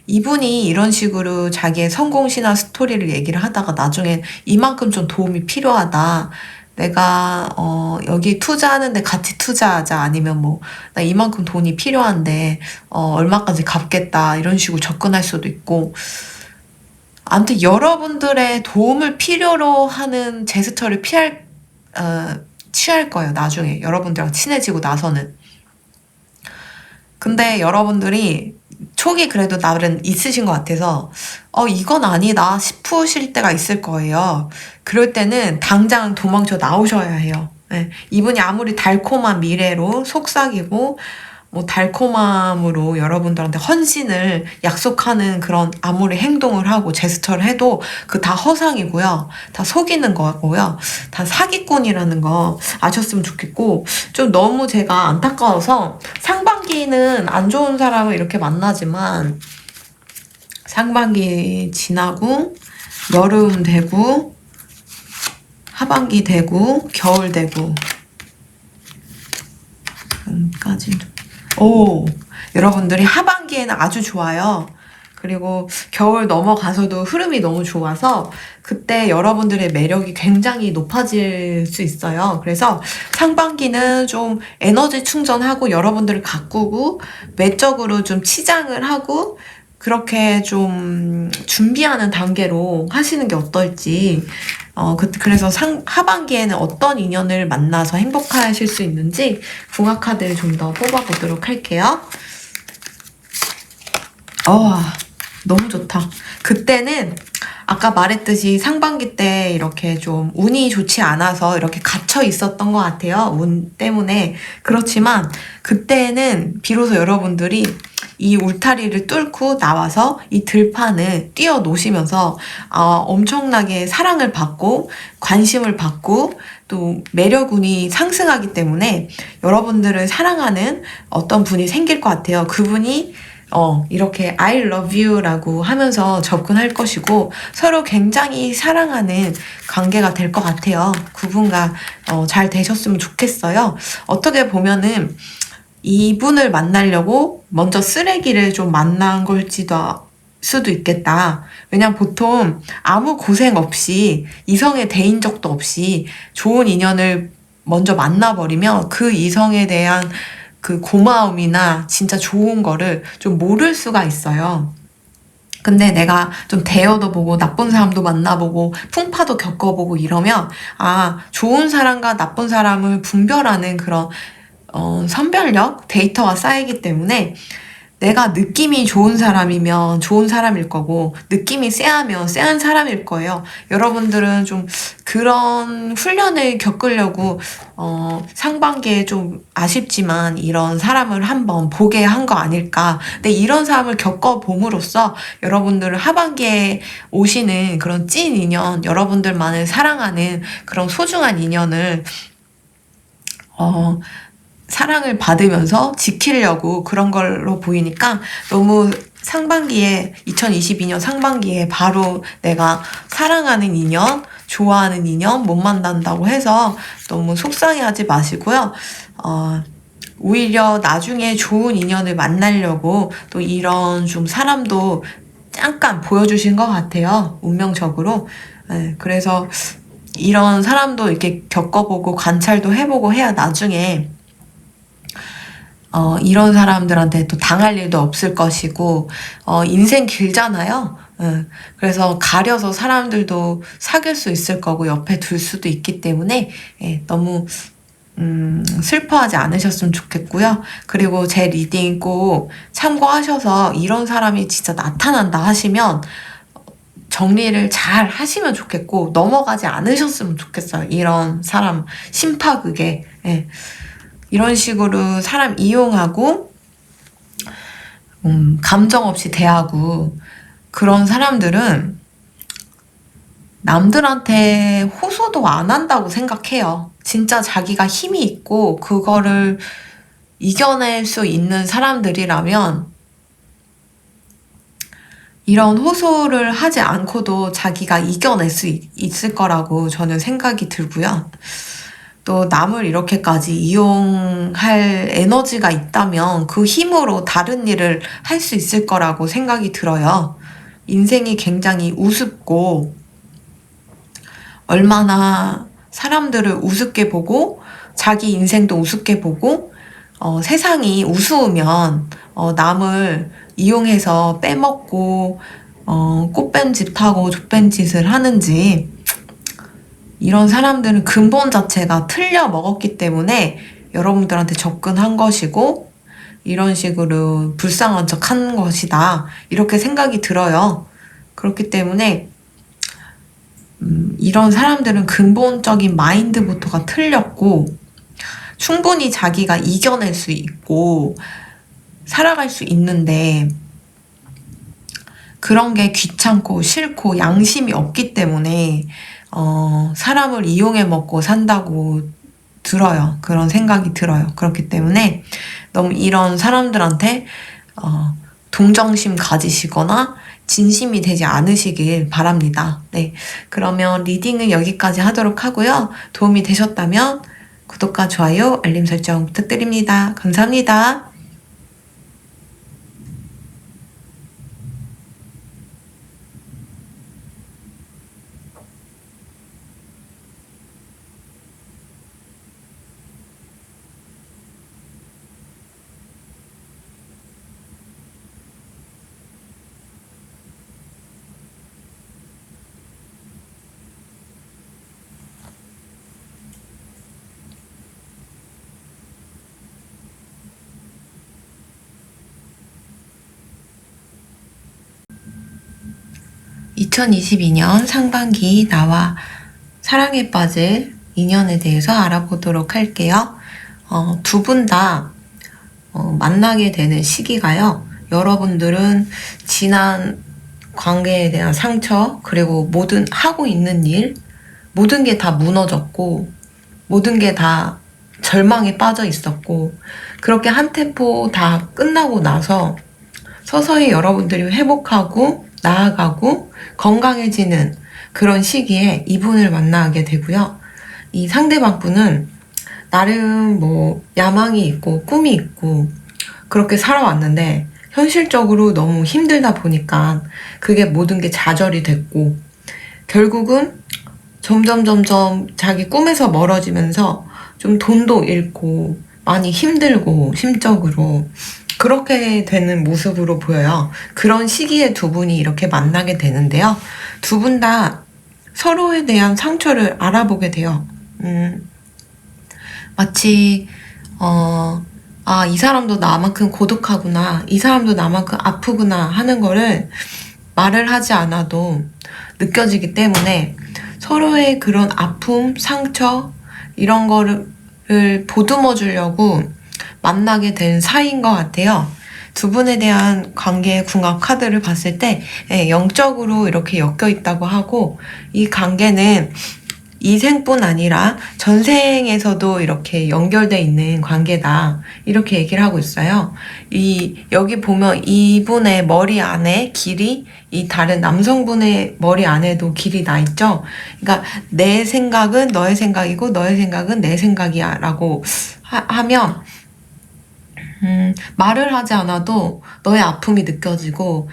이분이 이런 식으로 자기의 성공시나 스토리를 얘기를 하다가 나중에 이만큼 좀 도움이 필요하다. 내가 여기 투자하는데 같이 투자하자 아니면 뭐 나 이만큼 돈이 필요한데 얼마까지 갚겠다 이런 식으로 접근할 수도 있고 아무튼 여러분들의 도움을 필요로 하는 제스처를 취할 거예요. 나중에 여러분들이랑 친해지고 나서는. 근데 여러분들이 촉이 그래도 나름 있으신 것 같아서 이건 아니다 싶으실 때가 있을 거예요. 그럴 때는 당장 도망쳐 나오셔야 해요. 네. 이분이 아무리 달콤한 미래로 속삭이고 뭐 달콤함으로 여러분들한테 헌신을 약속하는 그런 아무리 행동을 하고 제스처를 해도 그 다 허상이고요. 다 속이는 거고요. 다 사기꾼이라는 거 아셨으면 좋겠고 좀 너무 제가 안타까워서 상반기는 안 좋은 사람을 이렇게 만나지만 상반기 지나고 여름 되고 하반기 되고 겨울 되고 까지 여러분들이 하반기에는 아주 좋아요. 그리고 겨울 넘어가서도 흐름이 너무 좋아서 그때 여러분들의 매력이 굉장히 높아질 수 있어요. 그래서 상반기는 좀 에너지 충전하고 여러분들을 가꾸고 외적으로 좀 치장을 하고 그렇게 좀 준비하는 단계로 하시는 게 어떨지, 그래서 하반기에는 어떤 인연을 만나서 행복하실 수 있는지 궁합 카드를 좀 더 뽑아보도록 할게요. 너무 좋다. 그때는 아까 말했듯이 상반기 때 이렇게 좀 운이 좋지 않아서 이렇게 갇혀 있었던 것 같아요. 운 때문에. 그렇지만 그때는 비로소 여러분들이 이 울타리를 뚫고 나와서 이 들판을 뛰어노시면서 엄청나게 사랑을 받고 관심을 받고 또 매력운이 상승하기 때문에 여러분들을 사랑하는 어떤 분이 생길 것 같아요. 그분이 이렇게 I love you 라고 하면서 접근할 것이고 서로 굉장히 사랑하는 관계가 될 것 같아요. 그분과 잘 되셨으면 좋겠어요. 어떻게 보면은 이분을 만나려고 먼저 쓰레기를 좀 만난 걸지도 수도 있겠다. 왜냐면 보통 아무 고생 없이 이성에 대인 적도 없이 좋은 인연을 먼저 만나버리면 그 이성에 대한 그 고마움이나 진짜 좋은 거를 좀 모를 수가 있어요. 근데 내가 좀 대여도 보고 나쁜 사람도 만나보고 풍파도 겪어보고 이러면 좋은 사람과 나쁜 사람을 분별하는 그런 선별력 데이터가 쌓이기 때문에 내가 느낌이 좋은 사람이면 좋은 사람일 거고 느낌이 쎄하면 쎄한 사람일 거예요. 여러분들은 좀 그런 훈련을 겪으려고 상반기에 좀 아쉽지만 이런 사람을 한번 보게 한 거 아닐까. 근데 이런 사람을 겪어봄으로써 여러분들은 하반기에 오시는 그런 찐 인연, 여러분들만을 사랑하는 그런 소중한 인연을 사랑을 받으면서 지키려고 그런 걸로 보이니까 너무 상반기에 2022년 상반기에 바로 내가 사랑하는 인연, 좋아하는 인연 못 만난다고 해서 너무 속상해하지 마시고요. 오히려 나중에 좋은 인연을 만나려고 또 이런 좀 사람도 잠깐 보여주신 것 같아요. 운명적으로. 네, 그래서 이런 사람도 이렇게 겪어보고 관찰도 해보고 해야 나중에 이런 사람들한테 또 당할 일도 없을 것이고, 인생 길잖아요. 그래서 가려서 사람들도 사귈 수 있을 거고, 옆에 둘 수도 있기 때문에, 너무, 슬퍼하지 않으셨으면 좋겠고요. 그리고 제 리딩 꼭 참고하셔서 이런 사람이 진짜 나타난다 하시면, 정리를 잘 하시면 좋겠고, 넘어가지 않으셨으면 좋겠어요. 이런 사람, 심파극에. 이런 식으로 사람 이용하고 감정 없이 대하고 그런 사람들은 남들한테 호소도 안 한다고 생각해요. 진짜 자기가 힘이 있고 그거를 이겨낼 수 있는 사람들이라면 이런 호소를 하지 않고도 자기가 이겨낼 수 있을 거라고 저는 생각이 들고요. 또 남을 이렇게까지 이용할 에너지가 있다면 그 힘으로 다른 일을 할 수 있을 거라고 생각이 들어요. 인생이 굉장히 우습고 얼마나 사람들을 우습게 보고 자기 인생도 우습게 보고 세상이 우스우면 남을 이용해서 빼먹고 꽃뱀 짓하고 족뱀 짓을 하는지 이런 사람들은 근본 자체가 틀려 먹었기 때문에 여러분들한테 접근한 것이고 이런 식으로 불쌍한 척 하는 것이다. 이렇게 생각이 들어요. 그렇기 때문에 이런 사람들은 근본적인 마인드부터가 틀렸고 충분히 자기가 이겨낼 수 있고 살아갈 수 있는데 그런 게 귀찮고 싫고 양심이 없기 때문에 사람을 이용해 먹고 산다고 들어요. 그런 생각이 들어요. 그렇기 때문에 너무 이런 사람들한테 동정심 가지시거나 진심이 되지 않으시길 바랍니다. 네. 그러면 리딩은 여기까지 하도록 하고요. 도움이 되셨다면 구독과 좋아요, 알림 설정 부탁드립니다. 감사합니다. 2022년 상반기 나와 사랑에 빠질 인연에 대해서 알아보도록 할게요. 두 분 다 만나게 되는 시기가요. 여러분들은 지난 관계에 대한 상처, 그리고 모든 하고 있는 일, 모든 게 다 무너졌고, 모든 게 다 절망에 빠져 있었고, 그렇게 한 템포 다 끝나고 나서 서서히 여러분들이 회복하고 나아가고 건강해지는 그런 시기에 이분을 만나게 되고요. 이 상대방 분은 나름 야망이 있고 꿈이 있고 그렇게 살아왔는데 현실적으로 너무 힘들다 보니까 그게 모든 게 좌절이 됐고 결국은 점점 자기 꿈에서 멀어지면서 좀 돈도 잃고 많이 힘들고 심적으로 그렇게 되는 모습으로 보여요. 그런 시기에 두 분이 이렇게 만나게 되는데요. 두 분 다 서로에 대한 상처를 알아보게 돼요. 마치 이 사람도 나만큼 고독하구나, 이 사람도 나만큼 아프구나 하는 거를 말을 하지 않아도 느껴지기 때문에 서로의 그런 아픔, 상처 이런 거를 보듬어 주려고 만나게 된 사이인 것 같아요. 두 분에 대한 관계의 궁합 카드를 봤을 때 영적으로 이렇게 엮여 있다고 하고 이 관계는 이 생뿐 아니라 전생에서도 이렇게 연결돼 있는 관계다 이렇게 얘기를 하고 있어요. 여기 보면 이분의 머리 안에 길이 이 다른 남성분의 머리 안에도 길이 나 있죠. 그러니까 내 생각은 너의 생각이고 너의 생각은 내 생각이야 라고 하면 말을 하지 않아도 너의 아픔이 느껴지고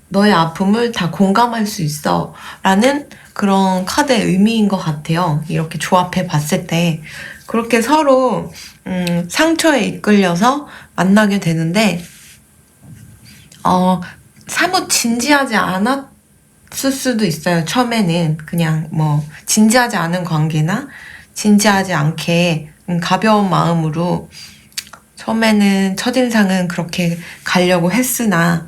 너의 아픔을 다 공감할 수 있어 라는 그런 카드의 의미인 것 같아요. 이렇게 조합해 봤을 때 그렇게 서로 상처에 이끌려서 만나게 되는데 사뭇 진지하지 않았을 수도 있어요. 처음에는 그냥 진지하지 않은 관계나 진지하지 않게 가벼운 마음으로 처음에는 첫인상은 그렇게 가려고 했으나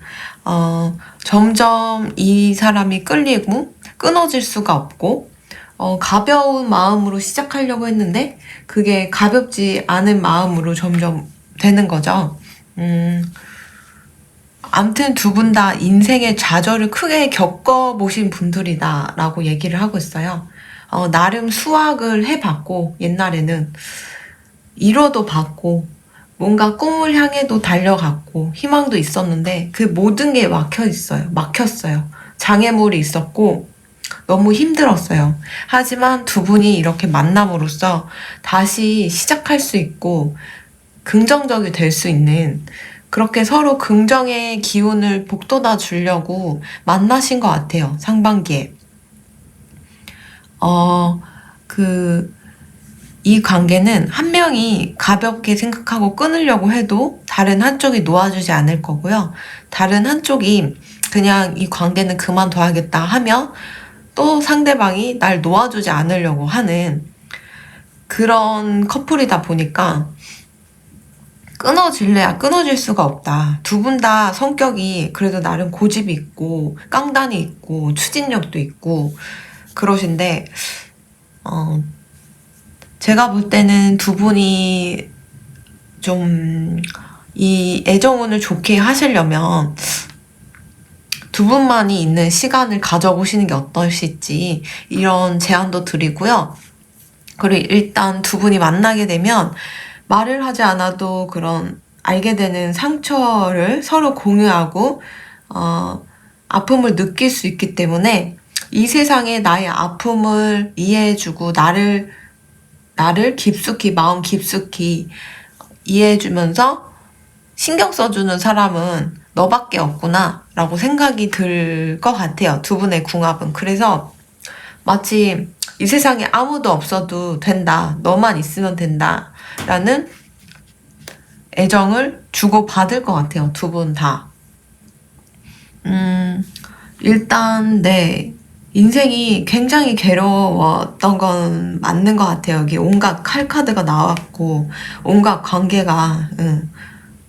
점점 이 사람이 끌리고 끊어질 수가 없고 가벼운 마음으로 시작하려고 했는데 그게 가볍지 않은 마음으로 점점 되는 거죠. 아무튼 두 분 다 인생의 좌절을 크게 겪어보신 분들이다 라고 얘기를 하고 있어요. 나름 수학을 해봤고 옛날에는 이뤄도 봤고 뭔가 꿈을 향해도 달려갔고 희망도 있었는데 그 모든 게 막혔어요. 장애물이 있었고 너무 힘들었어요. 하지만 두 분이 이렇게 만남으로써 다시 시작할 수 있고 긍정적이 될 수 있는 그렇게 서로 긍정의 기운을 북돋아 주려고 만나신 것 같아요. 상반기에. 이 관계는 한 명이 가볍게 생각하고 끊으려고 해도 다른 한쪽이 놓아주지 않을 거고요. 다른 한쪽이 그냥 이 관계는 그만둬야겠다 하면 또 상대방이 날 놓아주지 않으려고 하는 그런 커플이다 보니까 끊어질래야 끊어질 수가 없다. 두 분 다 성격이 그래도 나름 고집이 있고 깡단이 있고 추진력도 있고 그러신데 제가 볼 때는 두 분이 좀 이 애정운을 좋게 하시려면 두 분만이 있는 시간을 가져보시는 게 어떠실지 이런 제안도 드리고요. 그리고 일단 두 분이 만나게 되면 말을 하지 않아도 그런 알게 되는 상처를 서로 공유하고 아픔을 느낄 수 있기 때문에 이 세상에 나의 아픔을 이해해주고 나를 깊숙이 마음 깊숙이 이해해주면서 신경 써주는 사람은 너밖에 없구나 라고 생각이 들 것 같아요. 두 분의 궁합은. 그래서 마치 이 세상에 아무도 없어도 된다, 너만 있으면 된다 라는 애정을 주고받을 것 같아요. 두 분 다. 일단 인생이 굉장히 괴로웠던 건 맞는 것 같아요. 여기 온갖 칼카드가 나왔고 온갖 관계가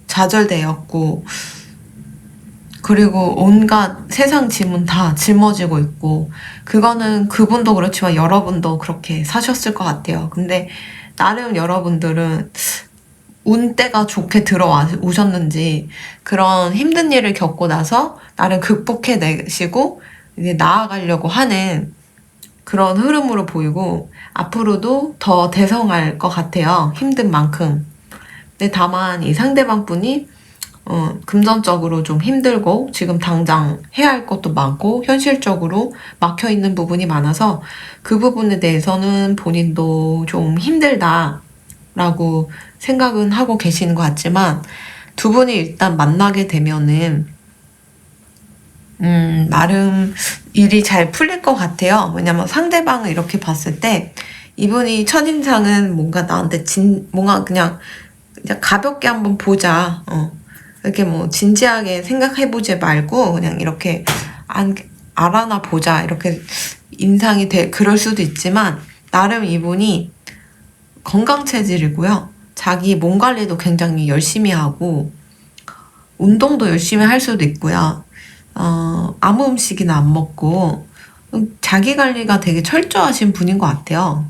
좌절되었고 그리고 온갖 세상 짐은 다 짊어지고 있고, 그거는 그분도 그렇지만 여러분도 그렇게 사셨을 것 같아요. 근데 나름 여러분들은 운때가 좋게 들어오셨는지 그런 힘든 일을 겪고 나서 나름 극복해내시고 이제 나아가려고 하는 그런 흐름으로 보이고 앞으로도 더 대성할 것 같아요. 힘든 만큼. 근데 다만 이 상대방 분이 금전적으로 좀 힘들고 지금 당장 해야 할 것도 많고 현실적으로 막혀 있는 부분이 많아서 그 부분에 대해서는 본인도 좀 힘들다라고 생각은 하고 계시는 것 같지만 두 분이 일단 만나게 되면은 나름 일이 잘 풀릴 것 같아요. 왜냐면 상대방을 이렇게 봤을 때 이분이 첫인상은 뭔가 나한테 뭔가 그냥 가볍게 한번 보자. 이렇게 뭐 진지하게 생각해보지 말고 그냥 이렇게 알아나 보자. 이렇게 인상이 그럴 수도 있지만 나름 이분이 건강 체질이고요. 자기 몸 관리도 굉장히 열심히 하고 운동도 열심히 할 수도 있고요. 아무 음식이나 안 먹고 자기 관리가 되게 철저하신 분인 것 같아요.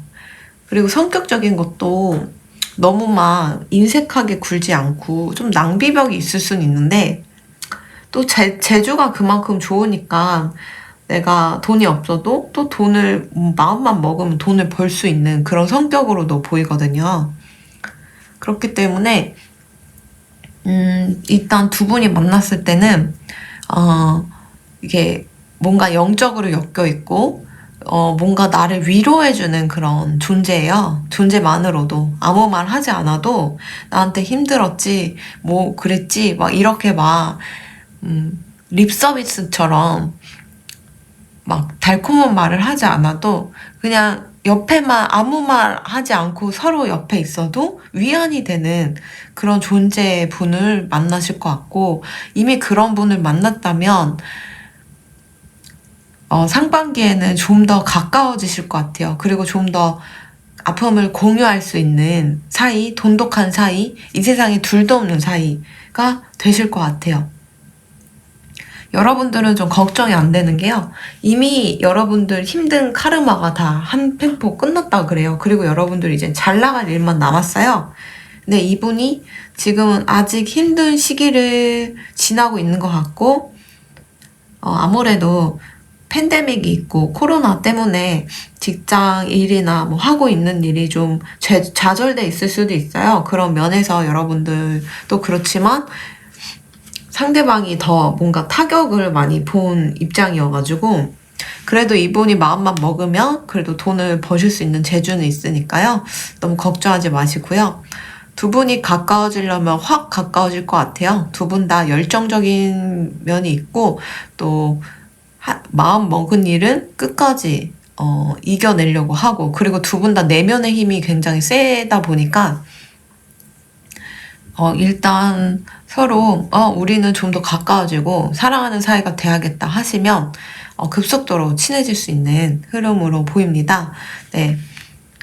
그리고 성격적인 것도 너무 막 인색하게 굴지 않고 좀 낭비벽이 있을 수는 있는데 또 재주가 그만큼 좋으니까 내가 돈이 없어도 또 돈을 마음만 먹으면 돈을 벌 수 있는 그런 성격으로도 보이거든요. 그렇기 때문에 일단 두 분이 만났을 때는 이게 뭔가 영적으로 엮여 있고 뭔가 나를 위로해주는 그런 존재예요. 존재만으로도 아무 말 하지 않아도 나한테 힘들었지, 뭐 그랬지, 막 이렇게 막 립 서비스처럼 막 달콤한 말을 하지 않아도 그냥 옆에만 아무 말 하지 않고 서로 옆에 있어도 위안이 되는 그런 존재의 분을 만나실 것 같고 이미 그런 분을 만났다면 상반기에는 좀 더 가까워지실 것 같아요. 그리고 좀 더 아픔을 공유할 수 있는 사이, 돈독한 사이, 이 세상에 둘도 없는 사이가 되실 것 같아요. 여러분들은 좀 걱정이 안 되는 게요. 이미 여러분들 힘든 카르마가 다 한 팽포 끝났다 그래요. 그리고 여러분들 이제 잘 나갈 일만 남았어요. 근데 이분이 지금은 아직 힘든 시기를 지나고 있는 것 같고, 아무래도 팬데믹이 있고 코로나 때문에 직장 일이나 뭐 하고 있는 일이 좀 좌절돼 있을 수도 있어요. 그런 면에서 여러분들도 그렇지만 상대방이 더 뭔가 타격을 많이 본 입장이어가지고 그래도 이분이 마음만 먹으면 그래도 돈을 버실 수 있는 재주는 있으니까요. 너무 걱정하지 마시고요. 두 분이 가까워지려면 확 가까워질 것 같아요. 두 분 다 열정적인 면이 있고 또 마음 먹은 일은 끝까지 이겨내려고 하고 그리고 두 분 다 내면의 힘이 굉장히 세다 보니까 일단 서로 우리는 좀 더 가까워지고 사랑하는 사이가 돼야겠다 하시면 급속도로 친해질 수 있는 흐름으로 보입니다. 네.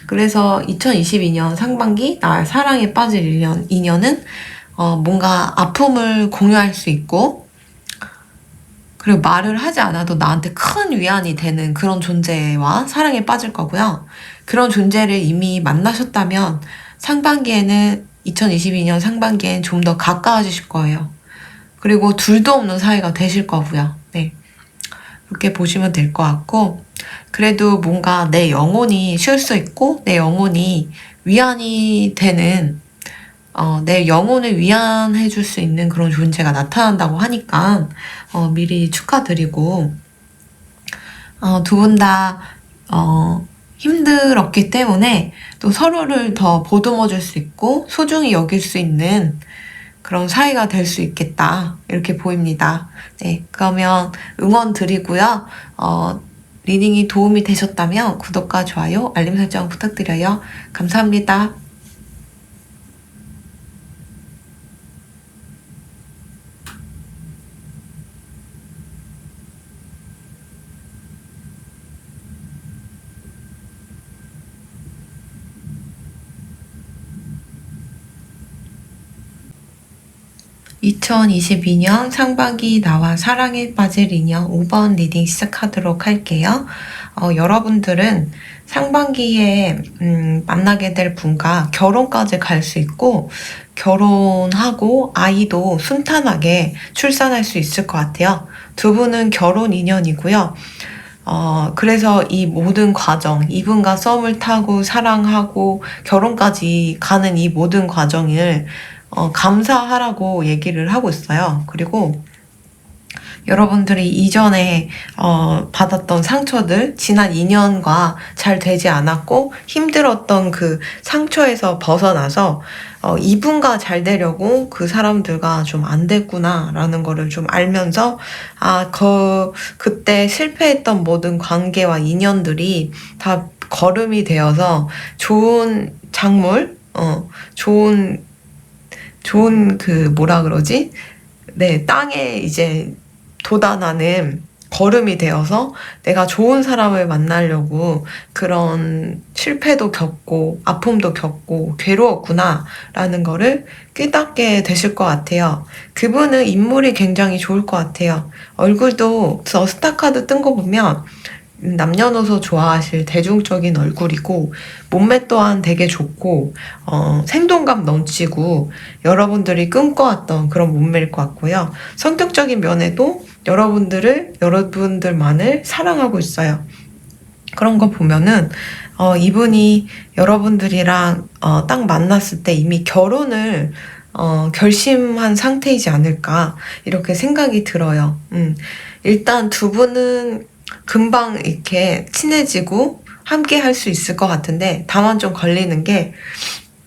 그래서 2022년 상반기 나의 사랑에 빠질 인연은 뭔가 아픔을 공유할 수 있고 그리고 말을 하지 않아도 나한테 큰 위안이 되는 그런 존재와 사랑에 빠질 거고요. 그런 존재를 이미 만나셨다면 상반기에는 2022년 상반기엔 좀 더 가까워지실 거예요. 그리고 둘도 없는 사이가 되실 거고요. 네. 그렇게 보시면 될 것 같고 그래도 뭔가 내 영혼이 쉴 수 있고 내 영혼이 위안이 되는 내 영혼을 위안해 줄 수 있는 그런 존재가 나타난다고 하니까 미리 축하드리고 두 분 다 힘들었기 때문에 또 서로를 더 보듬어 줄 수 있고 소중히 여길 수 있는 그런 사이가 될 수 있겠다 이렇게 보입니다. 네, 그러면 응원 드리고요. 리딩이 도움이 되셨다면 구독과 좋아요, 알림 설정 부탁드려요. 감사합니다. 2022년 상반기 나와 사랑에 빠질 인연 5번 리딩 시작하도록 할게요. 여러분들은 상반기에 만나게 될 분과 결혼까지 갈 수 있고 결혼하고 아이도 순탄하게 출산할 수 있을 것 같아요. 두 분은 결혼 인연이고요. 그래서 이 모든 과정, 이분과 썸을 타고 사랑하고 결혼까지 가는 이 모든 과정을 감사하라고 얘기를 하고 있어요. 그리고 여러분들이 이전에 받았던 상처들, 지난 2년과 잘 되지 않았고 힘들었던 그 상처에서 벗어나서 이분과 잘 되려고 그 사람들과 좀 안 됐구나라는 거를 좀 알면서 그때 실패했던 모든 관계와 인연들이 다 거름이 되어서 좋은 작물, 좋은 뭐라 그러지? 네, 땅에 이제 돋아나는 걸음이 되어서 내가 좋은 사람을 만나려고 그런 실패도 겪고 아픔도 겪고 괴로웠구나라는 거를 깨닫게 되실 것 같아요. 그분은 인물이 굉장히 좋을 것 같아요. 얼굴도 저 스타카드 뜬 거 보면 남녀노소 좋아하실 대중적인 얼굴이고 몸매 또한 되게 좋고 생동감 넘치고 여러분들이 꿈꿔왔던 그런 몸매일 것 같고요. 성격적인 면에도 여러분들만을 사랑하고 있어요. 그런 거 보면은 이분이 여러분들이랑 딱 만났을 때 이미 결혼을 결심한 상태이지 않을까 이렇게 생각이 들어요. 일단 두 분은 금방 이렇게 친해지고 함께 할 수 있을 것 같은데 다만 좀 걸리는 게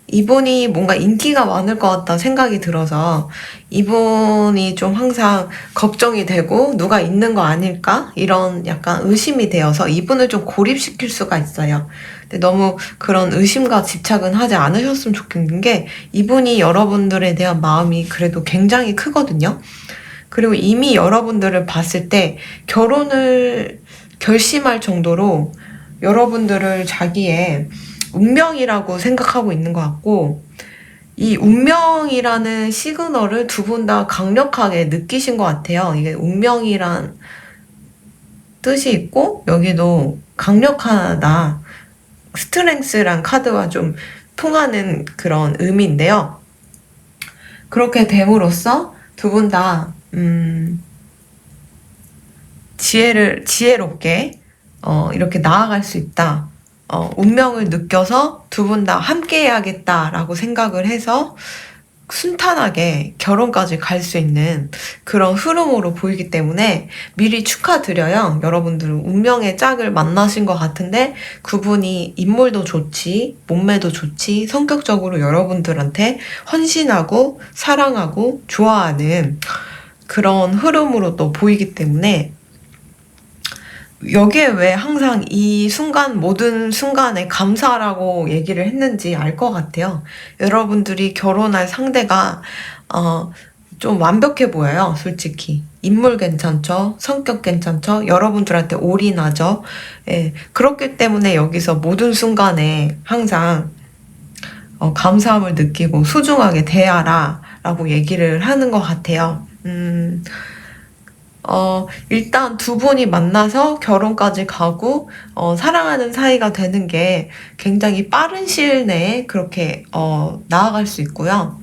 이분이 뭔가 인기가 많을 것 같다는 생각이 들어서 이분이 좀 항상 걱정이 되고 누가 있는 거 아닐까? 이런 약간 의심이 되어서 이분을 좀 고립시킬 수가 있어요. 근데 너무 그런 의심과 집착은 하지 않으셨으면 좋겠는 게 이분이 여러분들에 대한 마음이 그래도 굉장히 크거든요. 그리고 이미 여러분들을 봤을 때 결혼을 결심할 정도로 여러분들을 자기의 운명이라고 생각하고 있는 것 같고 이 운명이라는 시그널을 두 분 다 강력하게 느끼신 것 같아요. 이게 운명이란 뜻이 있고 여기도 강력하다. 스트렝스란 카드와 좀 통하는 그런 의미인데요. 그렇게 됨으로써 두 분 다 지혜롭게 이렇게 나아갈 수 있다. 운명을 느껴서 두 분 다 함께 해야겠다라고 생각을 해서 순탄하게 결혼까지 갈 수 있는 그런 흐름으로 보이기 때문에 미리 축하드려요. 여러분들은 운명의 짝을 만나신 것 같은데 그분이 인물도 좋지, 몸매도 좋지, 성격적으로 여러분들한테 헌신하고 사랑하고 좋아하는 그런 흐름으로 또 보이기 때문에 여기에 왜 항상 이 순간, 모든 순간에 감사라고 얘기를 했는지 알 것 같아요. 여러분들이 결혼할 상대가, 좀 완벽해 보여요, 솔직히. 인물 괜찮죠? 성격 괜찮죠? 여러분들한테 올인하죠? 예. 그렇기 때문에 여기서 모든 순간에 항상, 감사함을 느끼고 소중하게 대하라 라고 얘기를 하는 것 같아요. 일단 두 분이 만나서 결혼까지 가고, 사랑하는 사이가 되는 게 굉장히 빠른 시일 내에 그렇게, 나아갈 수 있고요.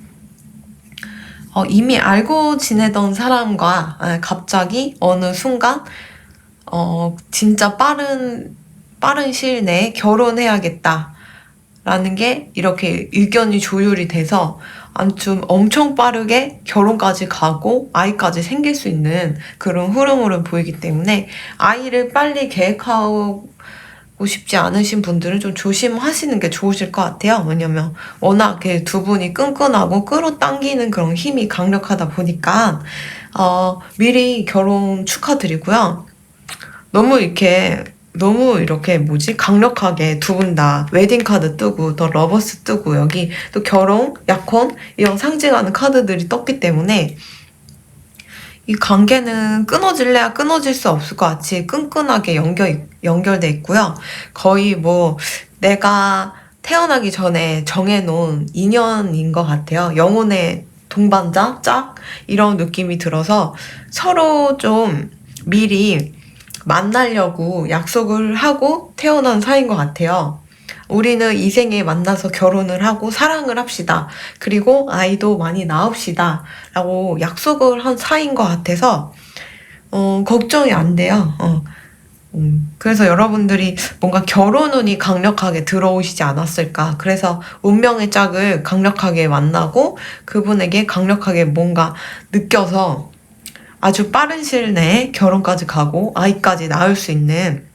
이미 알고 지내던 사람과 갑자기 어느 순간, 진짜 빠른 시일 내에 결혼해야겠다. 라는 게 이렇게 의견이 조율이 돼서 아무튼 엄청 빠르게 결혼까지 가고 아이까지 생길 수 있는 그런 흐름으로 보이기 때문에 아이를 빨리 계획하고 싶지 않으신 분들은 좀 조심하시는 게 좋으실 것 같아요. 왜냐면 워낙 두 분이 끈끈하고 끌어당기는 그런 힘이 강력하다 보니까 미리 결혼 축하드리고요. 너무 이렇게 강력하게 두 분 다 웨딩카드 뜨고, 더 러버스 뜨고, 여기 또 결혼, 약혼, 이런 상징하는 카드들이 떴기 때문에, 이 관계는 끊어질래야 끊어질 수 없을 것 같이 끈끈하게 연결돼 있고요. 거의 내가 태어나기 전에 정해놓은 인연인 것 같아요. 영혼의 동반자, 짝 이런 느낌이 들어서 서로 좀 미리 만나려고 약속을 하고 태어난 사이인 것 같아요. 우리는 이 생에 만나서 결혼을 하고 사랑을 합시다. 그리고 아이도 많이 낳읍시다. 라고 약속을 한 사이인 것 같아서 걱정이 안 돼요. 그래서 여러분들이 뭔가 결혼운이 강력하게 들어오시지 않았을까. 그래서 운명의 짝을 강력하게 만나고 그분에게 강력하게 뭔가 느껴서 아주 빠른 시일 내에 결혼까지 가고 아이까지 낳을 수 있는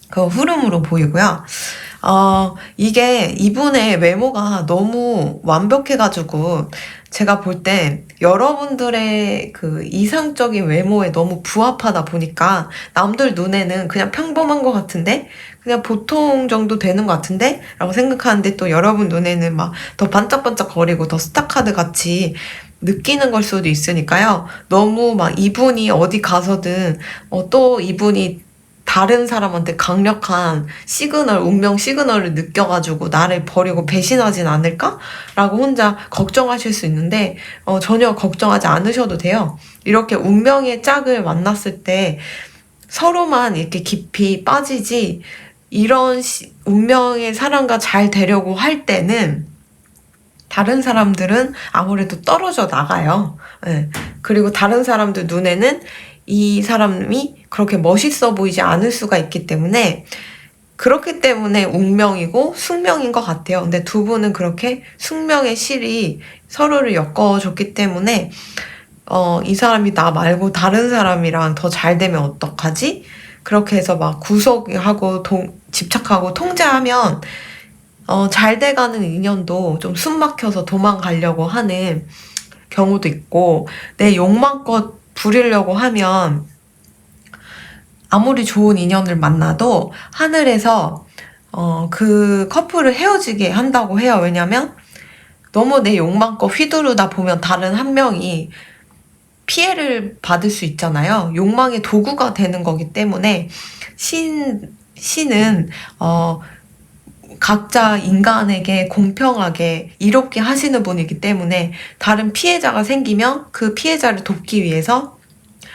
그 흐름으로 보이고요. 이게 이분의 외모가 너무 완벽해가지고 제가 볼 때 여러분들의 그 이상적인 외모에 너무 부합하다 보니까 남들 눈에는 그냥 평범한 것 같은데 그냥 보통 정도 되는 것 같은데 라고 생각하는데 또 여러분 눈에는 막 더 반짝반짝거리고 더 스타카드 같이 느끼는 걸 수도 있으니까요. 너무 막 이분이 어디 가서든 또 이분이 다른 사람한테 강력한 시그널, 운명 시그널을 느껴가지고 나를 버리고 배신하진 않을까? 라고 혼자 걱정하실 수 있는데 전혀 걱정하지 않으셔도 돼요. 이렇게 운명의 짝을 만났을 때 서로만 이렇게 깊이 빠지지 이런 운명의 사람과 잘 되려고 할 때는 다른 사람들은 아무래도 떨어져 나가요. 네. 그리고 다른 사람들 눈에는 이 사람이 그렇게 멋있어 보이지 않을 수가 있기 때문에 그렇기 때문에 운명이고 숙명인 것 같아요. 근데 두 분은 그렇게 숙명의 실이 서로를 엮어줬기 때문에 이 사람이 나 말고 다른 사람이랑 더 잘 되면 어떡하지? 그렇게 해서 막 구속하고 집착하고 통제하면 잘 돼가는 인연도 좀 숨막혀서 도망가려고 하는 경우도 있고 내 욕망껏 부리려고 하면 아무리 좋은 인연을 만나도 하늘에서 그 커플을 헤어지게 한다고 해요. 왜냐면 너무 내 욕망껏 휘두르다 보면 다른 한 명이 피해를 받을 수 있잖아요. 욕망의 도구가 되는 거기 때문에 신은 각자 인간에게 공평하게 이롭게 하시는 분이기 때문에 다른 피해자가 생기면 그 피해자를 돕기 위해서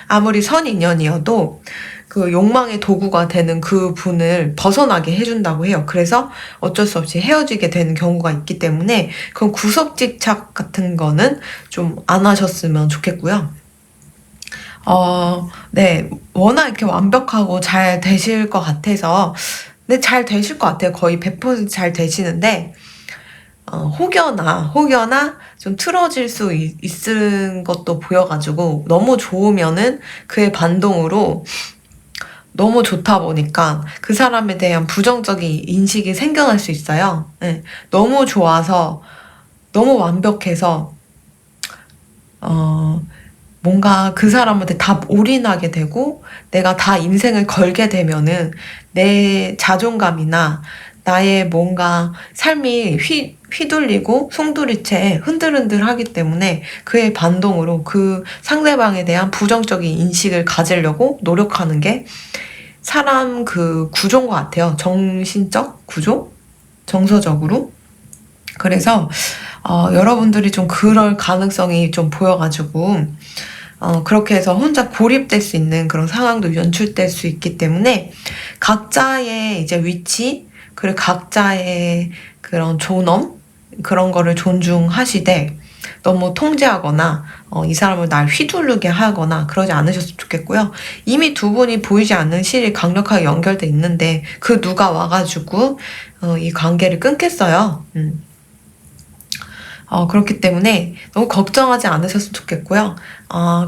아무리 선인연이어도 그 욕망의 도구가 되는 그 분을 벗어나게 해준다고 해요. 그래서 어쩔 수 없이 헤어지게 되는 경우가 있기 때문에 그런 구석집착 같은 거는 좀 안 하셨으면 좋겠고요. 네. 워낙 이렇게 완벽하고 잘 되실 것 같아서 네, 잘 되실 것 같아요. 거의 100%잘 되시는데 혹여나 좀 틀어질 수 있는 것도 보여가지고 너무 좋으면은 그의 반동으로 너무 좋다 보니까 그 사람에 대한 부정적인 인식이 생겨날 수 있어요. 네, 너무 좋아서 너무 완벽해서 뭔가 그 사람한테 다 올인하게 되고 내가 다 인생을 걸게 되면은 내 자존감이나 나의 뭔가 삶이 휘둘리고 송두리째 흔들흔들하기 때문에 그의 반동으로 그 상대방에 대한 부정적인 인식을 가지려고 노력하는 게 사람 그 구조인 것 같아요. 정신적 구조? 정서적으로. 그래서 여러분들이 좀 그럴 가능성이 좀 보여가지고 그렇게 해서 혼자 고립될 수 있는 그런 상황도 연출될 수 있기 때문에 각자의 이제 위치 그리고 각자의 그런 존엄 그런 거를 존중하시되 너무 통제하거나 이 사람을 날 휘두르게 하거나 그러지 않으셨으면 좋겠고요. 이미 두 분이 보이지 않는 실이 강력하게 연결돼 있는데 그 누가 와가지고 이 관계를 끊겠어요. 그렇기 때문에 너무 걱정하지 않으셨으면 좋겠고요.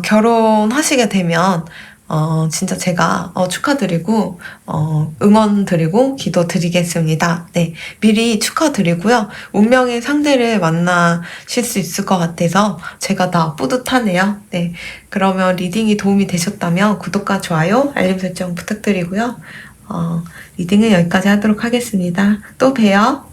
결혼하시게 되면 진짜 제가 축하드리고 응원드리고 기도드리겠습니다. 네, 미리 축하드리고요. 운명의 상대를 만나실 수 있을 것 같아서 제가 다 뿌듯하네요. 네, 그러면 리딩이 도움이 되셨다면 구독과 좋아요, 알림 설정 부탁드리고요. 리딩은 여기까지 하도록 하겠습니다. 또 봬요.